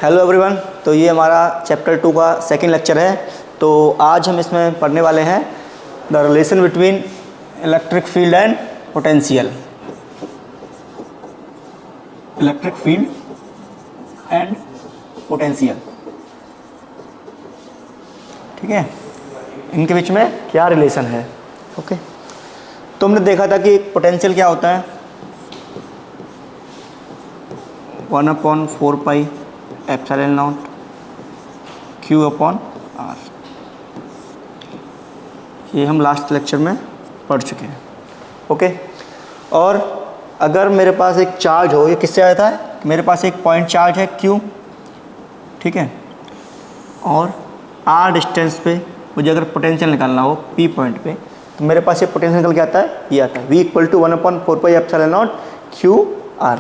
Hello everyone. तो ये हमारा चैप्टर 2 का सेकंड लेक्चर है। तो आज हम इसमें पढ़ने वाले हैं the relation between electric field and potential. Electric field and potential, ठीक है, इनके बीच में क्या रिलेशन है। ओके, तो हमने देखा था कि पोटेंशियल क्या होता है, 1/4 pi epsilon naught Q upon R। ये हम लास्ट लेक्चर में पढ़ चुके हैं। ओके, और अगर मेरे पास एक चार्ज हो, ये किससे आया था, मेरे पास एक पॉइंट चार्ज है Q, ठीक है, और R डिस्टेंस पे मुझे अगर पोटेंशियल निकालना हो P पॉइंट पे, तो मेरे पास ये पोटेंशियल निकल के आता है, ये आता है V = 1/4 pi epsilon naught Q R।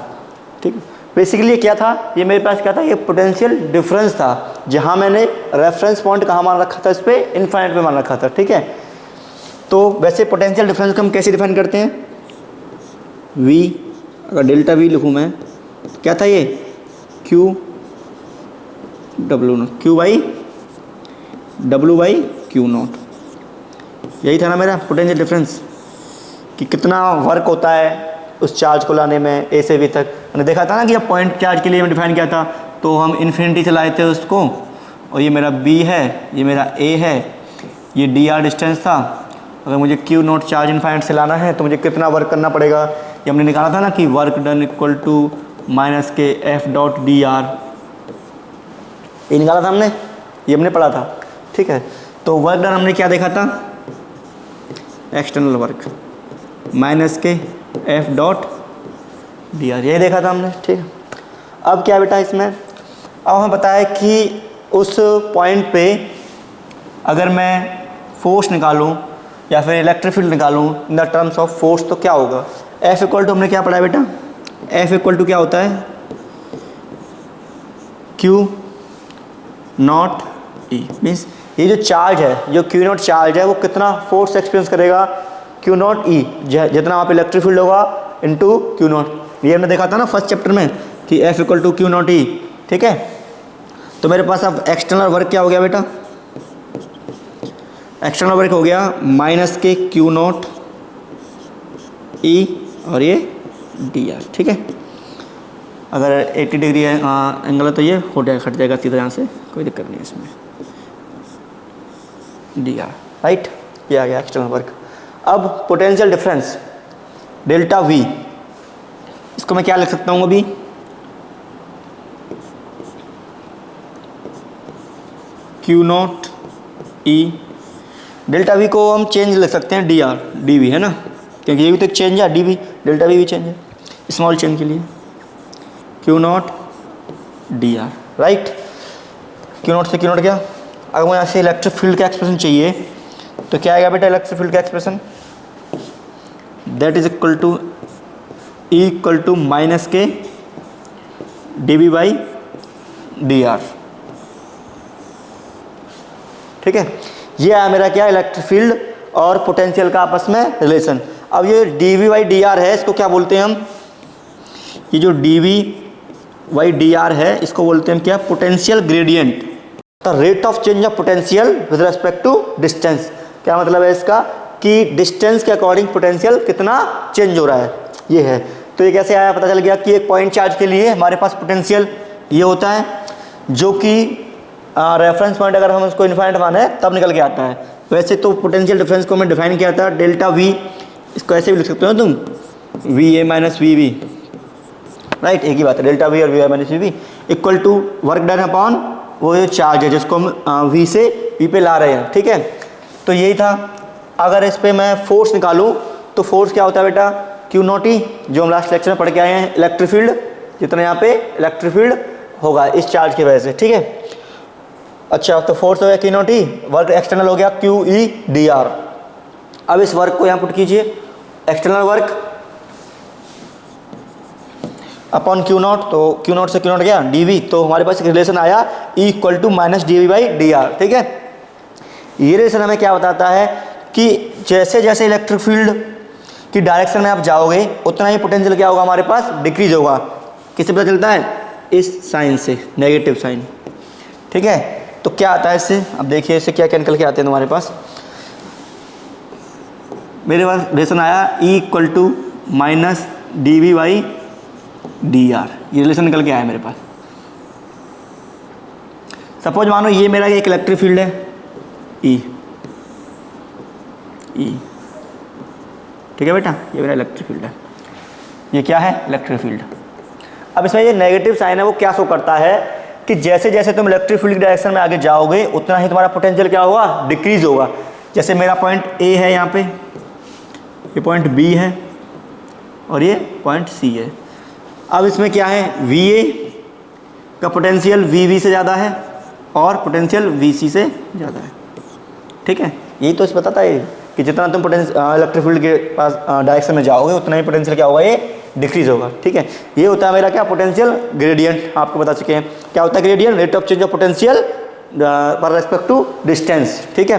ठीक है, बेसिकली ये क्या था, ये मेरे पास क्या था, ये पोटेंशियल डिफरेंस था, जहाँ मैंने रेफरेंस पॉइंट कहाँ मान रखा था, इस पे इनफाइनाइट पे मान रखा था। ठीक है, तो वैसे पोटेंशियल डिफरेंस को हम कैसे डिफाइन करते हैं, V, अगर डेल्टा V लिखूँ मैं, तो क्या था ये Q W not, W by Q not, यही था ना मेरा पोटेंशियल डिफरेंस, कि कितना वर्क होता है उस चार्ज को लाने में ए से बी तक। मैंने देखा था ना कि अब पॉइंट चार्ज के लिए हमने डिफाइन किया था, तो हम इन्फिनिटी से लाए थे उसको, और ये मेरा B है, ये मेरा A है, ये dr डिस्टेंस था। अगर मुझे Q नॉट चार्ज इन्फाइनाइट से लाना है तो मुझे कितना वर्क करना पड़ेगा, ये हमने निकाला था ना कि work done equal to -k F dot dr, ये निकाला था हमने, ये हमने पढ़ा था। ठीक है, तो वर्क डन हमने क्या देखा था, external work -k F dot dr, ये देखा था हमने। ठीक है, अब क्या बेटा इसमें, अब हमें पता है कि उस पॉइंट पे अगर मैं फोर्स निकालूं या फिर इलेक्ट्रिक फील्ड निकालूं in the terms of force, तो क्या होगा, F इक्वल टू, हमने क्या पढ़ा है बेटा, F इक्वल टू क्या होता है, Q नॉट E। मीन्स ये जो चार्ज है, जो Q नॉट चार्ज है, वो कितना फोर्स एक्सपीरियंस करेगा, Q नॉट E, जितना वहाँ पे इलेक्ट्रिक फील्ड होगा इंटू Q नॉट। ये हमने देखा था ना फर्स्ट चैप्टर में कि F equal to Q naught E। ठीक है, तो मेरे पास अब एक्सटर्नल वर्क क्या हो गया बेटा, एक्सटर्नल वर्क हो गया -k Q नॉट E और ये dr। ठीक है, अगर 80 डिग्री एंगल है तो ये हो जाएगा, हट जाएगा सीधा यहाँ से, कोई दिक्कत नहीं है इसमें, dr, राइट, ये आ गया एक्सटर्नल वर्क। अब पोटेंशियल डिफरेंस डेल्टा V, इसको मैं क्या लिख सकता हूँ अभी, Q naught E, delta V को हम चेंज लिख सकते हैं dr dV, है ना, क्योंकि ये भी तो एक चेंज है, dV डेल्टा V भी चेंज है स्मॉल चेंज के लिए, Q not dr, right. Q naught से Q नॉट क्या, अगर मुझे यहाँ से इलेक्ट्रिक फील्ड का एक्सप्रेशन चाहिए तो क्या आएगा बेटा, इलेक्ट्रिक फील्ड का expression, that is equal to E equal to -k dV by dr। ठीक है, ये आया मेरा क्या, इलेक्ट्रिक फील्ड और पोटेंशियल का आपस में रिलेशन। अब ये dV बाई dr है, इसको क्या बोलते हैं हम, ये जो dV बाई dr है, इसको बोलते हैं क्या, potential gradient, the rate of change of potential with respect to distance. क्या मतलब है इसका, कि डिस्टेंस के अकॉर्डिंग पोटेंशियल कितना चेंज हो रहा है, ये है। तो ये कैसे आया, पता चल गया कि एक पॉइंट चार्ज के लिए हमारे पास पोटेंशियल ये होता है, जो कि रेफरेंस पॉइंट अगर हम उसको इनफाइनाइट माने तब निकल के आता है। वैसे तो पोटेंशियल डिफरेंस को मैं डिफाइन किया था डेल्टा V, इसको ऐसे भी लिख सकते हो तुम, VA माइनस VB, राइट, एक ही बात है, डेल्टा V और VA minus VB equal to work done upon वो जो चार्ज है जिसको हम V से P पे ला रहे हैं। ठीक है, तो यही था। अगर इस पर मैं फोर्स निकालूँ तो फोर्स क्या होता है बेटा, Q नॉट E, जो हम लास्ट लेक्चर में पढ़ के आए हैं, इलेक्ट्रिक फील्ड, जितना यहाँ पे इलेक्ट्रिक फील्ड होगा इस चार्ज की वजह से। ठीक है, अच्छा, तो फोर्स हो गया Q naught E, work external हो गया QE dr। अब इस वर्क को यहाँ पुट कीजिए, external work upon Q naught, तो Q नॉट से Q नॉट गया dV, तो हमारे पास एक रिलेशन आया E equal to -dV by dr। ठीक है, ये रिलेशन हमें क्या बताता है कि जैसे जैसे इलेक्ट्रिक फील्ड की डायरेक्शन में आप जाओगे उतना ही पोटेंशियल क्या होगा हमारे पास, डिक्रीज होगा। किससे पता चलता है, इस साइन से, नेगेटिव साइन। ठीक है, तो क्या आता है इससे, अब देखिए इससे क्या क्या निकल के आते हैं तुम्हारे पास। मेरे पास रिलेशन आया E equal to minus D V by D R, ये रिलेशन निकल के आया मेरे पास। सपोज मानो ये मेरा एक इलेक्ट्रिक फील्ड है E, ठीक है बेटा, ये मेरा इलेक्ट्रिक फील्ड है, ये क्या है, इलेक्ट्रिक फील्ड। अब इसमें ये नेगेटिव साइन है, वो क्या शो करता है कि जैसे जैसे तुम इलेक्ट्रिक फील्ड की डायरेक्शन में आगे जाओगे उतना ही तुम्हारा पोटेंशियल क्या होगा, डिक्रीज होगा। जैसे मेरा पॉइंट A है यहाँ पे, ये पॉइंट B है और ये पॉइंट C है। अब इसमें क्या है, VA का पोटेंशियल VB से ज़्यादा है और पोटेंशियल VC से ज़्यादा है। ठीक है, यही तो इस बताता है कि जितना तुम इलेक्ट्रिक फील्ड के पास डायरेक्शन में जाओगे उतना ही पोटेंशियल क्या होगा, ये डिक्रीज होगा। ठीक है, ये होता है मेरा क्या, पोटेंशियल ग्रेडियंट। आपको बता चुके हैं क्या होता है gradient, rate of change of potential पर रेस्पेक्ट टू डिस्टेंस। ठीक है,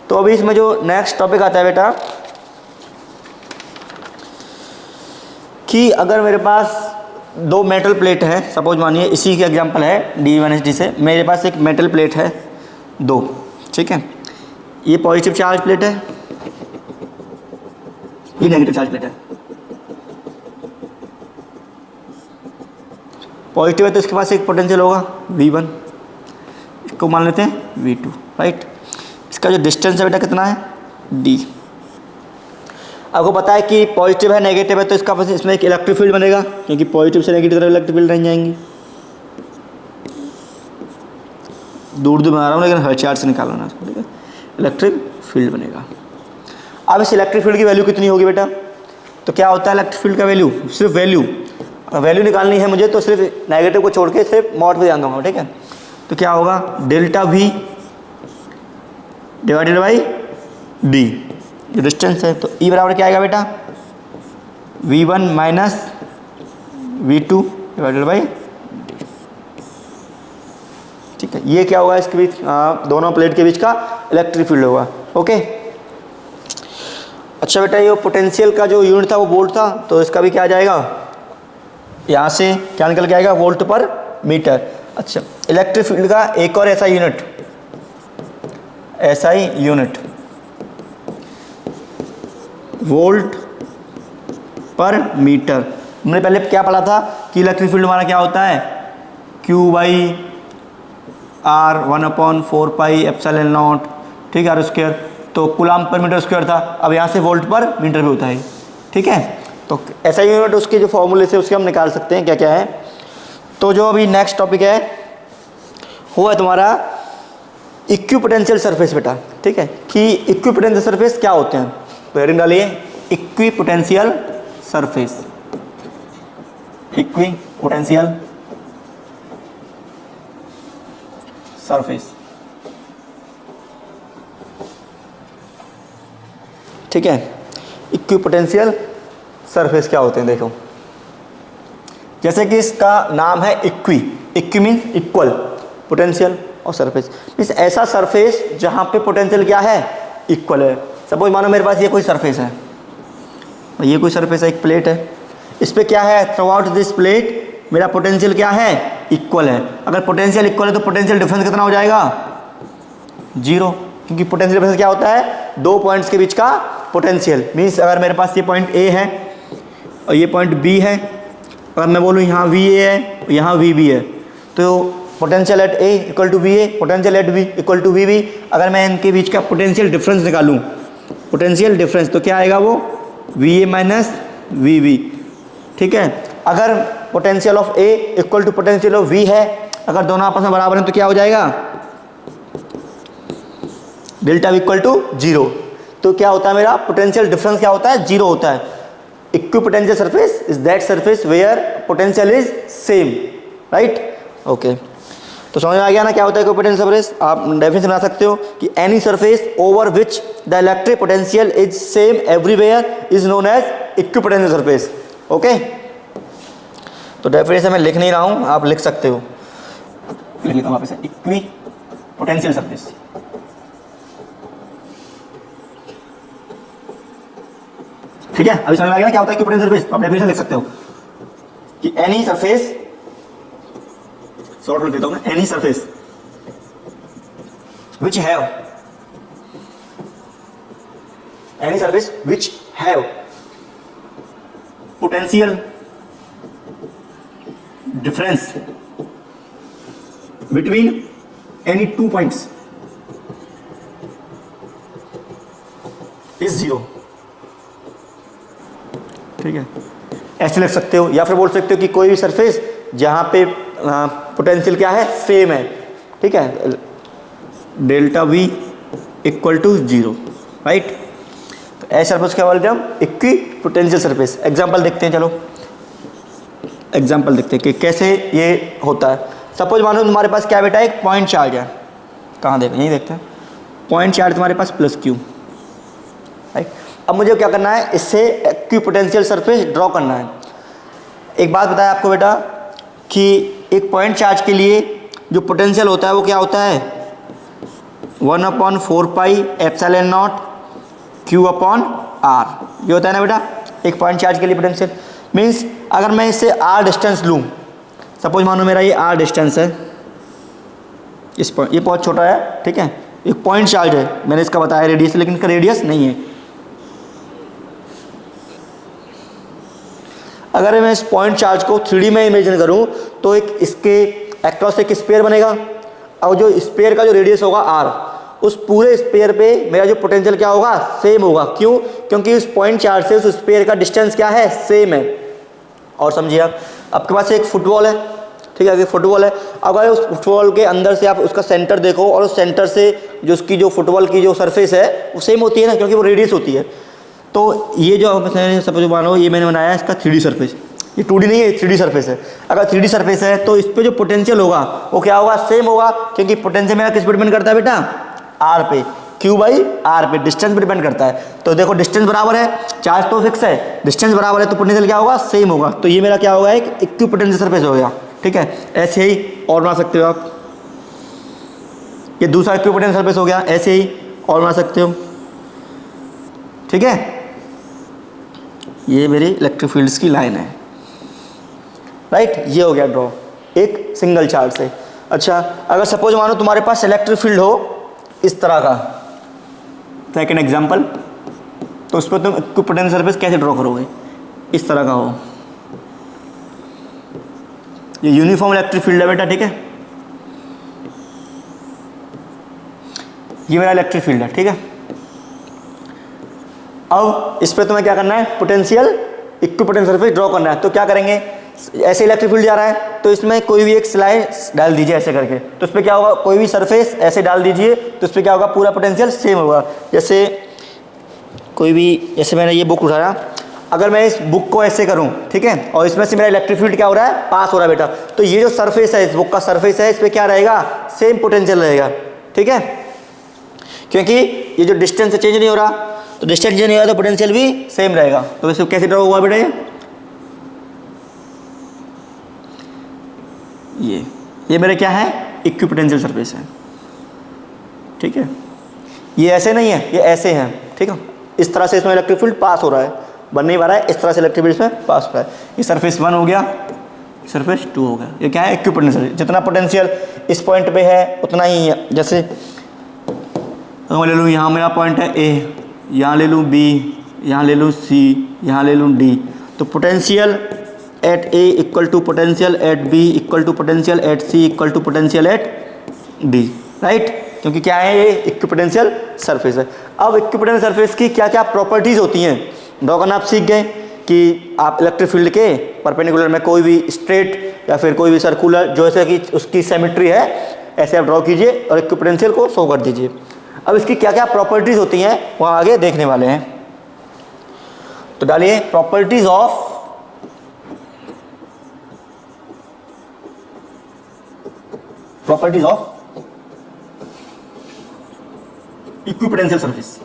तो अभी इसमें जो नेक्स्ट टॉपिक आता है बेटा कि अगर मेरे पास दो मेटल प्लेट है, सपोज मानिए इसी के एग्जांपल है D1SD से, मेरे पास एक मेटल प्लेट है दो। ठीक है, ये पॉजिटिव चार्ज प्लेट है, ये नेगेटिव चार्ज प्लेट है। पॉजिटिव है तो इसके पास एक पोटेंशियल होगा V1, इसको मान लेते हैं V2, राइट। इसका जो डिस्टेंस है बेटा कितना है, D। आपको पता है कि पॉजिटिव है नेगेटिव है तो इसका पास इसमें एक इलेक्ट्रिक फील्ड बनेगा, क्योंकि पॉजिटिव से नेगेटिव तरफ इलेक्ट्रिक फील्ड रह जाएंगी। दूर दूर बना रहा हूँ लेकिन हर चार्ज से निकालना है उसको, ठीक है, इलेक्ट्रिक फील्ड बनेगा। अब इस इलेक्ट्रिक फील्ड की वैल्यू कितनी होगी बेटा, तो क्या होता है इलेक्ट्रिक फील्ड का वैल्यू, सिर्फ वैल्यू निकालनी है मुझे तो सिर्फ नेगेटिव को छोड़ के सिर्फ मॉड पे ध्यान दूंगा। ठीक है, तो क्या होगा, delta V divided by D, जो डिस्टेंस है, तो E बराबर क्या आएगा बेटा, V1 minus V2 divided by D। ठीक है, ये क्या होगा, इसके बीच दोनों प्लेट के बीच का इलेक्ट्रिक फील्ड होगा। ओके, अच्छा बेटा ये पोटेंशियल का जो यूनिट था वो वोल्ट था, तो इसका भी क्या आ जाएगा, यहाँ से क्या निकल के आएगा, वोल्ट पर मीटर। अच्छा, इलेक्ट्रिक फील्ड का एक और SI यूनिट वोल्ट पर मीटर। हमने पहले क्या पढ़ा था कि इलेक्ट्रिक फील्ड हमारा क्या होता है, Q/R 1/4 पाई एप्सिलॉन नॉट, ठीक है, R स्क्वायर, तो कूलम्ब पर मीटर स्क्वायर था। अब यहाँ से वोल्ट पर मीटर भी होता है। ठीक है, तो ऐसा यूनिट उसके जो फॉर्मूले से उसके हम निकाल सकते हैं क्या क्या है। तो जो अभी नेक्स्ट टॉपिक है वो है तुम्हारा इक्विपोटेंशियल सरफेस बेटा। ठीक है, कि इक्विपोटेंशियल सरफेस क्या होते हैं, तो हेडिंग डालिए इक्विपोटेंशियल सरफेस, इक्विपोटेंशियल सरफेस। ठीक है, इक्विपोटेंशियल सरफेस क्या होते हैं, देखो जैसे कि इसका नाम है इक्वी मीन्स इक्वल, पोटेंशियल और सरफेस मीन्स ऐसा सरफेस जहां पे पोटेंशियल क्या है, इक्वल है। सपोज मानो मेरे पास ये कोई सरफेस है, ये कोई सरफेस है, एक प्लेट है, इस पे क्या है, थ्रू आउट दिस प्लेट मेरा पोटेंशियल क्या है, इक्वल है। अगर पोटेंशियल इक्वल है तो पोटेंशियल डिफरेंस कितना हो जाएगा, 0, क्योंकि पोटेंशियल डिफरेंस क्या होता है, दो पॉइंट्स के बीच का पोटेंशियल। मीन्स अगर मेरे पास ये पॉइंट A है और ये पॉइंट B है, अगर मैं बोलूँ यहाँ VA है यहाँ VB है, तो potential at A equal to VA, potential at B equal to VB। अगर मैं इनके बीच का पोटेंशियल डिफरेंस निकालूँ, पोटेंशियल डिफरेंस, तो क्या आएगा वो VA माइनस VB। ठीक है, अगर potential of A equal to potential of V है, अगर दोनों आपस में बराबर हैं तो क्या हो जाएगा, डेल्टा इक्वल टू 0। तो क्या होता है मेरा पोटेंशियल डिफरेंस क्या होता है, 0 होता है। Equipotential surface is that surface where potential is same, right. Okay, तो समझ में आ गया ना क्या होता है इक्विपोटेंशियल सरफेस। आप डेफिनेशन बना सकते हो कि any surface over which the electric potential is same everywhere is known as equipotential surface. Okay, तो डेफिनेशन मैं लिख नहीं रहा हूं, आप लिख सकते हो, लिख लेता हूं वापस, इक्विपोटेंशियल सरफेस। ठीक है, अभी समझ में आ गया क्या होता है इक्विपोटेंशियल सरफेस। तो आप डेफिनेशन लिख सकते हो कि एनी सरफेस शॉर्ट लिख देता हूं मैं, any surface which have, any surface which have potential difference between any two points is zero. ठीक है, ऐसे लिख सकते हो, या फिर बोल सकते हो कि कोई भी सरफेस जहां पे पोटेंशियल क्या है, सेम है। ठीक है, delta V equal to zero, right. तो ऐसे सरफेस क्या बोलते हैं हम, इक्वी पोटेंशियल सरफेस। एग्जांपल देखते हैं, चलो एग्जांपल देखते हैं कि कैसे ये होता है। सपोज मानो तुम्हारे पास क्या बेटा, एक पॉइंट चार्ज है, कहाँ देखें, यही देखते हैं, पॉइंट चार्ज तुम्हारे पास प्लस क्यू, राइट। अब मुझे क्या करना है, इससे इक्वी पोटेंशियल सरफेस ड्रॉ करना है। एक बात बताया आपको बेटा कि एक पॉइंट चार्ज के लिए जो पोटेंशियल होता है वो क्या होता है, 1/4 pi epsilon naught Q upon R, ये होता है ना बेटा एक पॉइंट चार्ज के लिए पोटेंशियल। मीन्स अगर मैं इससे आर डिस्टेंस लूँ, सपोज मानो मेरा ये आर डिस्टेंस है, इस पॉइंट, ये बहुत छोटा है, ठीक है, एक पॉइंट चार्ज है, मैंने इसका बताया रेडियस, लेकिन इसका रेडियस नहीं है। अगर मैं इस पॉइंट चार्ज को 3D में इमेजिन करूं तो एक इसके एक्रोस एक स्फीयर बनेगा, और जो स्फीयर का जो रेडियस होगा r, उस पूरे स्फीयर पे मेरा जो पोटेंशियल क्या होगा, सेम होगा। क्यों? क्योंकि उस पॉइंट चार्ज से उस स्फीयर का डिस्टेंस क्या है, सेम है। और समझिए आप, आपके पास एक फुटबॉल है, ठीक है, ये फुटबॉल है। अगर उस फुटबॉल के अंदर से आप उसका सेंटर देखो और उस सेंटर से जो उसकी जो फुटबॉल की जो सरफेस है वो सेम होती है ना, क्योंकि वो रेडियस होती है। तो ये जो सपोज मानो ये मैंने बनाया इसका 3D सरफेस, ये 2D नहीं है, 3D सरफेस है। अगर 3D सरफेस है तो इस पे जो पोटेंशियल होगा वो क्या होगा, सेम होगा, क्योंकि पोटेंशियल मेरा किस पे डिपेंड करता है बेटा, आर पे, क्यू बाई आर पे, डिस्टेंस पे डिपेंड करता है। तो देखो डिस्टेंस बराबर है, चार्ज तो फिक्स है, डिस्टेंस बराबर है, तो पोटेंशियल क्या होगा, सेम होगा। तो ये मेरा क्या होगा, एक इक्वी पोटेंशियल सरफेस हो गया। ठीक है, ऐसे ही और बना सकते हो आप, ये दूसरा इक्वी पोटेंशियल सरफेस हो गया, ऐसे ही और बना सकते हो। ठीक है, ये मेरी इलेक्ट्रिक फील्ड्स की लाइन है, राइट। ये हो गया ड्रॉ एक सिंगल चार्ज से। अच्छा, अगर सपोज मानो तुम्हारे पास इलेक्ट्रिक फील्ड हो इस तरह का, सेकंड एग्जांपल, तो उस पर तुम इक्वी पोटेंशियल सरफेस कैसे ड्रॉ करोगे, इस तरह का हो, ये यूनिफॉर्म इलेक्ट्रिक फील्ड है बेटा, ठीक है, ये मेरा इलेक्ट्रिक फील्ड है, ठीक है। अब इस पर तुम्हें क्या करना है, potential equi potential surface draw करना है। तो क्या करेंगे, ऐसे इलेक्ट्रिक फील्ड जा रहा है तो इसमें कोई भी एक स्लाइड डाल दीजिए ऐसे करके, तो इस पर क्या होगा, कोई भी सरफेस ऐसे डाल दीजिए तो इस पर क्या होगा, पूरा पोटेंशियल सेम होगा। जैसे कोई भी, जैसे मैंने ये बुक उठाया, अगर मैं इस बुक को ऐसे करूं, ठीक है, और इसमें से मेरा इलेक्ट्रिक फील्ड क्या हो रहा है, पास हो रहा है बेटा, तो ये जो सरफेस है, इस बुक का सरफेस है, इस पर क्या रहेगा, सेम पोटेंशियल रहेगा। ठीक है, क्योंकि ये जो डिस्टेंस चेंज नहीं हो रहा, तो डिस्टेंस चेंज नहीं हो रहा तो पोटेंशियल भी सेम रहेगा। तो इसको कैसे ड्रॉ हुआ बेटा, ये मेरे क्या है, इक्वी पोटेंशियल सरफेस है। ठीक है, ये ऐसे नहीं है, ये ऐसे है, ठीक है, इस तरह से इसमें इलेक्ट्रिक फील्ड पास हो रहा है, बन नहीं पा रहा है, इस तरह से इलेक्ट्रिक फील्ड इसमें पास हो रहा है। ये सरफेस 1 हो गया, सरफेस 2 हो गया। ये क्या है, इक्वी पोटेंशियल, जितना पोटेंशियल इस पॉइंट पे है उतना ही है। जैसे मैं ले लूँ, यहाँ मेरा पॉइंट है ए, यहाँ ले लूँ बी, यहाँ ले लूँ सी, यहाँ ले लूँ डी, तो potential at A equal to potential at B equal to potential at C equal to potential at D, right, क्योंकि क्या है, ये इक्वी पोटेंशियल सरफेस है। अब इक्वी पोटेंशियल सरफेस की क्या क्या प्रॉपर्टीज़ होती हैं ड्रॉ करना आप सीख गए, कि आप इलेक्ट्रिक फील्ड के परपेंडिकुलर में कोई भी स्ट्रेट या फिर कोई भी सर्कुलर जो ऐसे कि उसकी सिमेट्री है, ऐसे आप ड्रॉ कीजिए और इक्वी पोटेंशियल को शो कर दीजिए। अब इसकी क्या क्या प्रॉपर्टीज़ होती हैं वो आगे देखने वाले हैं। तो डालिए properties of equi potential surface.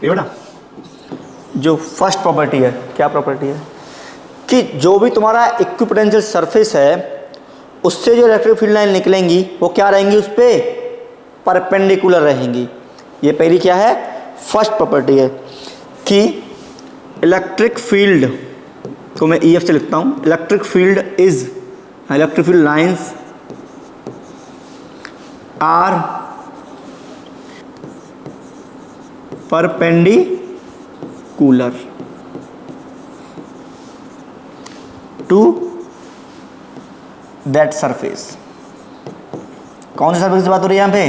बेटा, जो फर्स्ट प्रॉपर्टी है, क्या प्रॉपर्टी है, कि जो भी तुम्हारा इक्वी पोटेंशियल सरफेस है उससे जो इलेक्ट्रिक फील्ड लाइन निकलेंगी वो क्या रहेंगी, उस पर परपेंडिकुलर रहेंगी। ये पहली क्या है, फर्स्ट प्रॉपर्टी है कि इलेक्ट्रिक फील्ड को मैं EF से लिखता हूँ, electric field lines are perpendicular to that surface. कौन सी सरफेस की बात हो रही है यहाँ पे?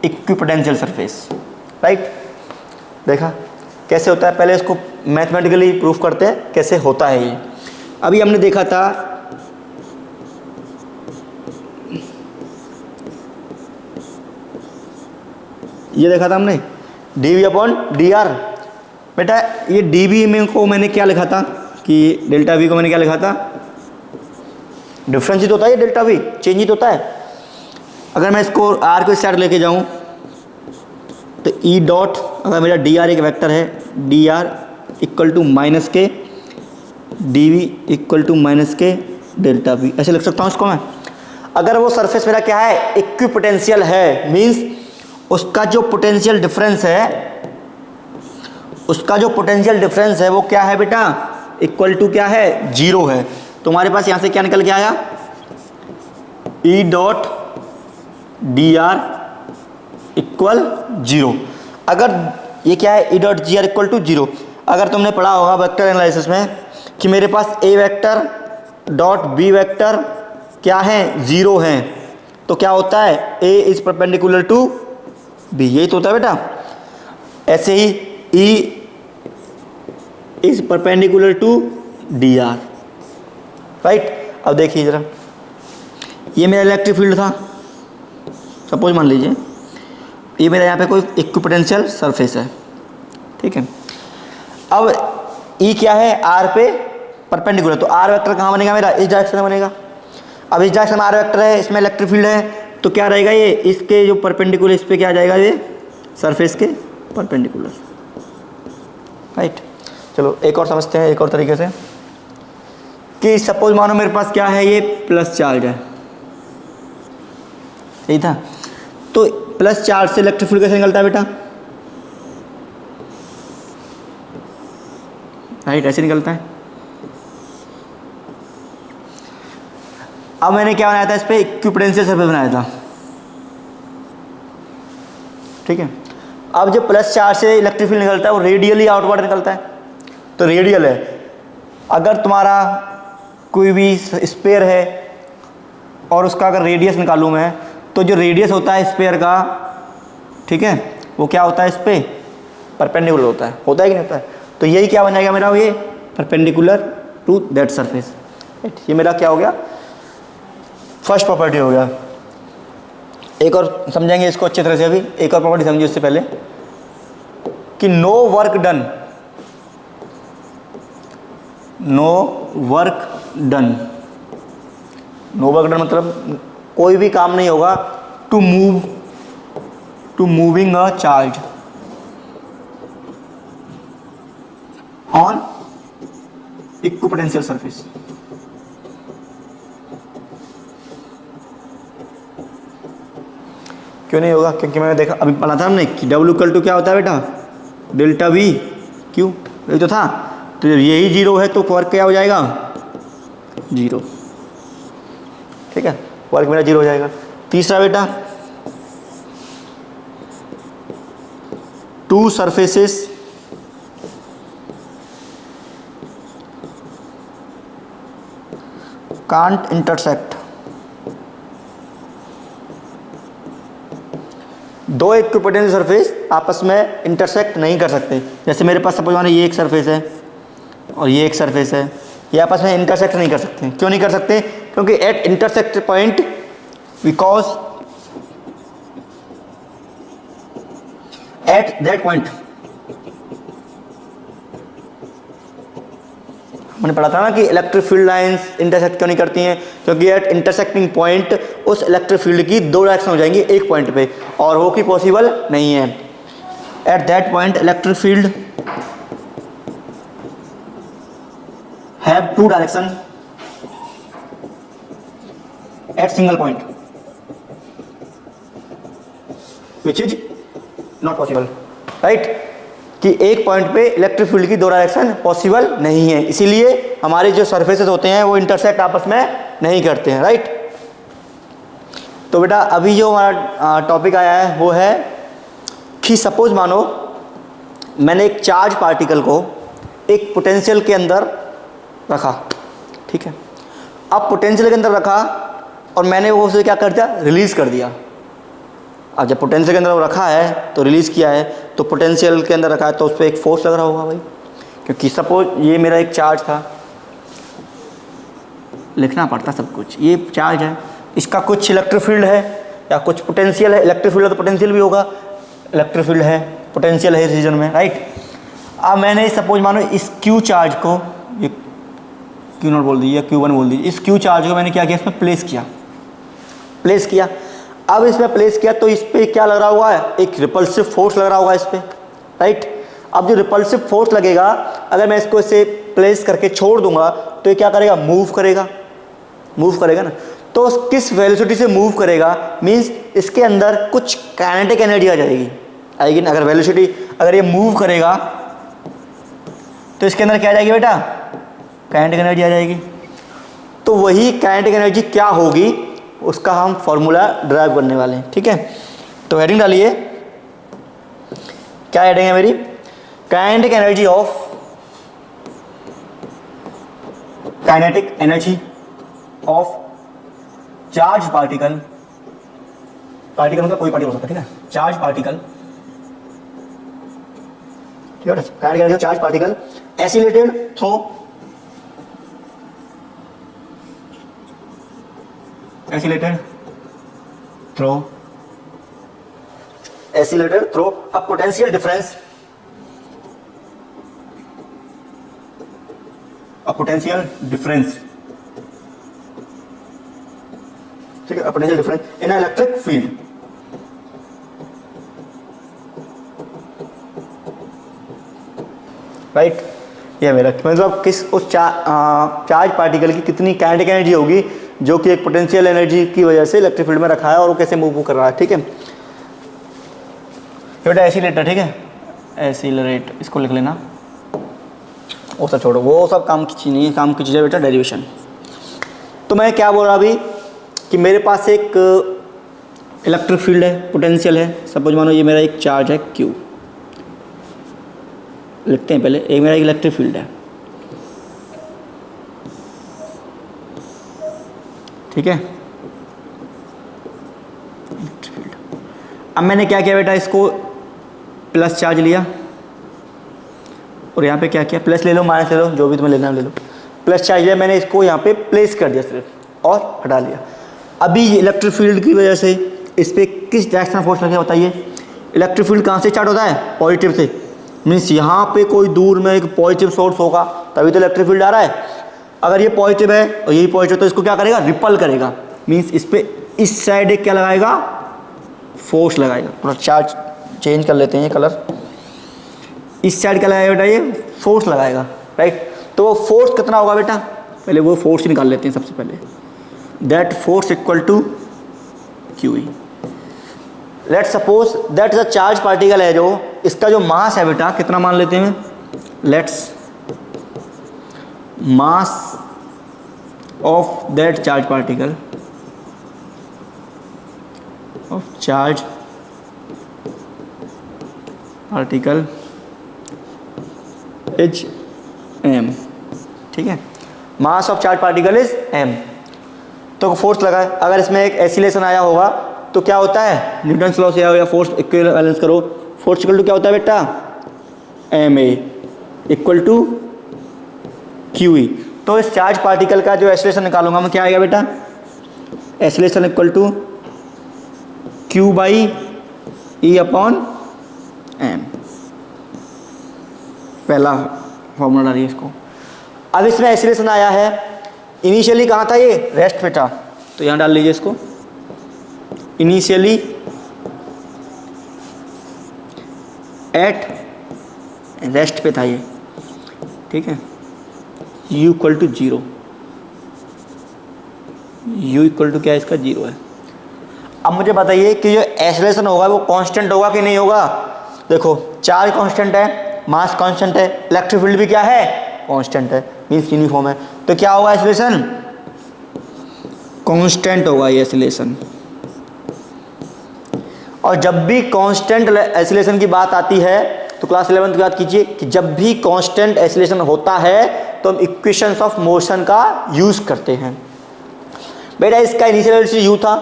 Equipotential surface, right. देखा कैसे होता है, पहले इसको मैथमेटिकली प्रूफ करते हैं कैसे होता है ये। अभी हमने देखा था ये देखा था हमने dV अपॉन dr। बेटा ये dV में को मैंने क्या लिखा था कि डेल्टा V को मैंने क्या लिखा था? डिफरेंस ही तो होता है, ये डेल्टा V चेंज ही तो होता है। अगर मैं इसको r को इस साइड लेके जाऊं तो E डॉट, अगर मेरा dr एक वेक्टर है, dr इक्वल टू माइनस के dV इक्वल टू माइनस के डेल्टा V, ऐसे लिख सकता हूँ इसको मैं। अगर वो सरफेस मेरा क्या है? इक्विपोटेंशियल है, मीन्स उसका जो पोटेंशियल डिफरेंस है वो क्या है बेटा? इक्वल टू क्या है? 0 है। तुम्हारे पास यहां से क्या निकल के आया? E dot dr equal 0। अगर ये क्या है? E dot dr equal to 0। अगर तुमने पढ़ा होगा वेक्टर एनालिसिस में कि मेरे पास A vector dot B vector क्या है? 0 है, तो क्या होता है? A is perpendicular to B, यही तो होता है बेटा। ऐसे ही E is perpendicular to dr, right. अब देखिए जरा, ये मेरा इलेक्ट्रिक फील्ड था, सपोज मान लीजिए ये मेरा यहाँ पे कोई इक्विपोटेंशियल सरफेस है, ठीक है। अब E क्या है? R पे परपेंडिकुलर, तो R वेक्टर कहाँ बनेगा मेरा? इस डायरेक्शन में बनेगा। अब इस डायरेक्शन में R वेक्टर है, इसमें इलेक्ट्रिक फील्ड है, तो क्या रहेगा? ये इसके जो परपेंडिकुलर, इस पे क्या आ जाएगा? ये सरफेस के परपेंडिकुलर, राइट। चलो एक और समझते हैं, एक और तरीके से, कि सपोज मानो मेरे पास क्या है? ये प्लस चार्ज है, सही था। तो प्लस चार्ज से इलेक्ट्रिक फील्ड कैसे निकलता है बेटा? राइट, ऐसे निकलता है। अब मैंने क्या बनाया था? इस पे इक्विपोटेंशियल सरफेस बनाया था, ठीक है। अब जो प्लस चार्ज से इलेक्ट्रिक फील्ड निकलता है वो रेडियली आउटवर्ड निकलता है, तो रेडियल है। अगर तुम्हारा कोई भी स्फीयर है और उसका अगर रेडियस निकालूं मैं, तो जो रेडियस होता है स्फीयर का, ठीक है, वो क्या होता है? इस पे परपेंडिकुलर होता है कि नहीं होता है? तो यही क्या बन जाएगा मेरा? ये perpendicular to that surface, right. ये मेरा क्या हो गया? फर्स्ट प्रॉपर्टी हो गया। एक और समझेंगे इसको अच्छी तरह से। अभी एक और प्रॉपर्टी समझिए उससे पहले, कि नो वर्क डन मतलब कोई भी काम नहीं होगा to moving a charge on equipotential surface. क्यों नहीं होगा? क्योंकि मैंने देखा, अभी पढ़ा था हमने कि W इक्वल टू क्या होता है बेटा? डेल्टा V क्यू, यही तो था। तो जब यही 0 है तो वर्क क्या हो जाएगा? 0, ठीक है, वर्क मेरा 0 हो जाएगा। तीसरा बेटा, टू सरफेसेस कांट इंटरसेक्ट। दो इक्विपोटेंशियल सरफेस आपस में इंटरसेक्ट नहीं कर सकते। जैसे मेरे पास सपोज मानो ये एक सरफेस है और ये एक सरफेस है, ये आपस में इंटरसेक्ट नहीं कर सकते। क्यों नहीं कर सकते? क्योंकि at intersect point, because at that point, मैंने पढ़ा था ना कि इलेक्ट्रिक फील्ड लाइंस इंटरसेक्ट क्यों नहीं करती हैं? क्योंकि एट इंटरसेक्टिंग पॉइंट उस इलेक्ट्रिक फील्ड की दो डायरेक्शन हो जाएंगी एक पॉइंट पे, और वो की पॉसिबल नहीं है। At that point electric field have two direction at single point, which is not possible, right. कि एक पॉइंट पे इलेक्ट्रिक फील्ड की दो डायरेक्शन पॉसिबल नहीं है, इसीलिए हमारे जो सरफेसेस होते हैं वो इंटरसेक्ट आपस में नहीं करते हैं, राइट। तो बेटा अभी जो हमारा टॉपिक आया है वो है कि सपोज मानो मैंने एक चार्ज पार्टिकल को एक पोटेंशियल के अंदर रखा, ठीक है। अब पोटेंशियल के अंदर रखा और मैंने वो उसे क्या कर दिया, रिलीज़ कर दिया। अब जब पोटेंशियल के अंदर वो रखा है तो रिलीज़ किया है, तो पोटेंशियल के अंदर रखा है तो उस पर एक फोर्स लग रहा होगा भाई, क्योंकि सपोज ये मेरा एक चार्ज था, लिखना पड़ता सब कुछ, ये चार्ज है, इसका कुछ इलेक्ट्रिक फील्ड है या कुछ पोटेंशियल है, इलेक्ट्रिक फील्ड है तो पोटेंशियल भी होगा, इलेक्ट्रिक फील्ड है, पोटेंशियल है इस रीजन में, राइट। अब मैंने सपोज मानो इस क्यू चार्ज को, ये क्यू नॉट बोल दीजिए, क्यू वन बोल दीजिए, इस क्यू चार्ज को मैंने क्या किया, इसमें प्लेस किया। अब इसमें प्लेस किया तो इस पर क्या लग रहा होगा, एक रिपल्सिव फोर्स लग रहा होगा इस पर, राइट। अब जो रिपल्सिव फोर्स लगेगा, अगर मैं इसको इसे प्लेस करके छोड़ दूंगा तो ये क्या करेगा, मूव करेगा ना। तो किस वेलोसिटी से मूव करेगा, मींस इसके अंदर कुछ काइनेटिक एनर्जी आएगी ना। अगर वेलोसिटी, अगर ये मूव करेगा तो इसके अंदर क्या आ जाएगी बेटा, काइनेटिक एनर्जी आ जाएगी। तो वही काइनेटिक एनर्जी क्या होगी उसका हम फॉर्मूला ड्राइव करने वाले हैं, ठीक है। तो हेडिंग डालिए, क्या हेडिंग है मेरी, kinetic energy of charge particle का कोई पार्टिकल हो सकता है, ठीक है, चार्ज पार्टिकल, ठीक है। Kinetic energy of charge particle acylated through a potential difference, ठीक है, पोटेंशियल डिफरेंस इन इलेक्ट्रिक फील्ड, राइट। ये मेरा मतलब किस उस चार्ज पार्टिकल की कितनी काइनेटिक एनर्जी होगी जो कि एक पोटेंशियल एनर्जी की वजह से इलेक्ट्रिक फील्ड में रखा है और वो कैसे मूव कर रहा है, ठीक है। बेटा एसिलेटर, ठीक है, एसिलरेट, इसको लिख लेना, वो सब छोड़ो, वो सब काम की चीज़ नहीं है, काम की चीज़ है बेटा डेरिवेशन। तो मैं क्या बोल रहा अभी कि मेरे पास एक इलेक्ट्रिक फील्ड है, पोटेंशियल है, सपोज मानो ये मेरा एक चार्ज है Q, लिखते हैं पहले, एक मेरा इलेक्ट्रिक फील्ड है, ठीक है, इलेक्ट्रिक फील्ड। अब मैंने क्या किया बेटा, इसको प्लस चार्ज लिया और यहाँ पे क्या किया, प्लस ले लो माइनस ले लो, जो भी तुम्हें लेना ले लो, प्लस चार्ज लिया मैंने, इसको यहाँ पे प्लेस कर दिया सिर्फ और हटा लिया। अभी इलेक्ट्रिक फील्ड की वजह से इस पर किस डायरेक्शन में फोर्स लगेगा बताइए। इलेक्ट्रिक फील्ड कहाँ से स्टार्ट होता है, पॉजिटिव से, मीन्स यहाँ पे कोई दूर में एक पॉजिटिव सोर्स होगा तभी तो इलेक्ट्रिक फील्ड आ रहा है। अगर ये पॉजिटिव है और यही पॉजिटिव, तो इसको क्या करेगा, रिपल करेगा, मीन्स इस पर इस साइड एक क्या लगाएगा, फोर्स लगाएगा। थोड़ा चार्ज चेंज कर लेते हैं, ये कलर, इस साइड क्या लगाएगा बेटा, ये फोर्स लगाएगा, राइट। तो वो फोर्स कितना होगा बेटा, पहले वो फोर्स निकाल लेते हैं सबसे पहले, that force equal to QE। Let suppose that is a charge particle है, जो इसका जो मास है बेटा कितना मान लेते हैं, let's mass of that charge particle is m, ठीक है, mass of charge particle is m। तो फोर्स लगा है, अगर इसमें एक एसिलेशन आया होगा तो क्या होता है, न्यूटन लॉ से या फोर्स इक्विवेलेंस करो, फोर्स इक्वल टू क्या होता है बेटा, ma इक्वल टू QE। तो इस चार्ज पार्टिकल का जो एसिलेशन निकालूंगा मैं, क्या आएगा बेटा, acceleration equal to Q by E upon m, पहला फॉर्मूला डालिए इसको। अब इसमें एसिलेशन आया है, इनिशियली कहाँ था ये, रेस्ट पे था, तो यहाँ डाल लीजिए इसको, इनिशियली एट रेस्ट पे था ये, ठीक है, u equal to 0, u equal to क्या है इसका, 0 है। अब मुझे बताइए कि जो एसिलेशन होगा वो कांस्टेंट होगा कि नहीं होगा। देखो चार्ज कांस्टेंट है, मास कांस्टेंट है, इलेक्ट्रिक फील्ड भी क्या है, कांस्टेंट है, मींस यूनिफॉर्म है। तो क्या होगा एक्सीलरेशन, कांस्टेंट होगा ये एक्सीलरेशन। और जब भी कांस्टेंट एक्सीलरेशन की बात आती है तो क्लास 11th की बात कीजिए कि जब भी कांस्टेंट एक्सीलरेशन होता है तो हम इक्वेशंस ऑफ मोशन का यूज करते हैं। बेटा इसका इनिशियल वेलोसिटी u था,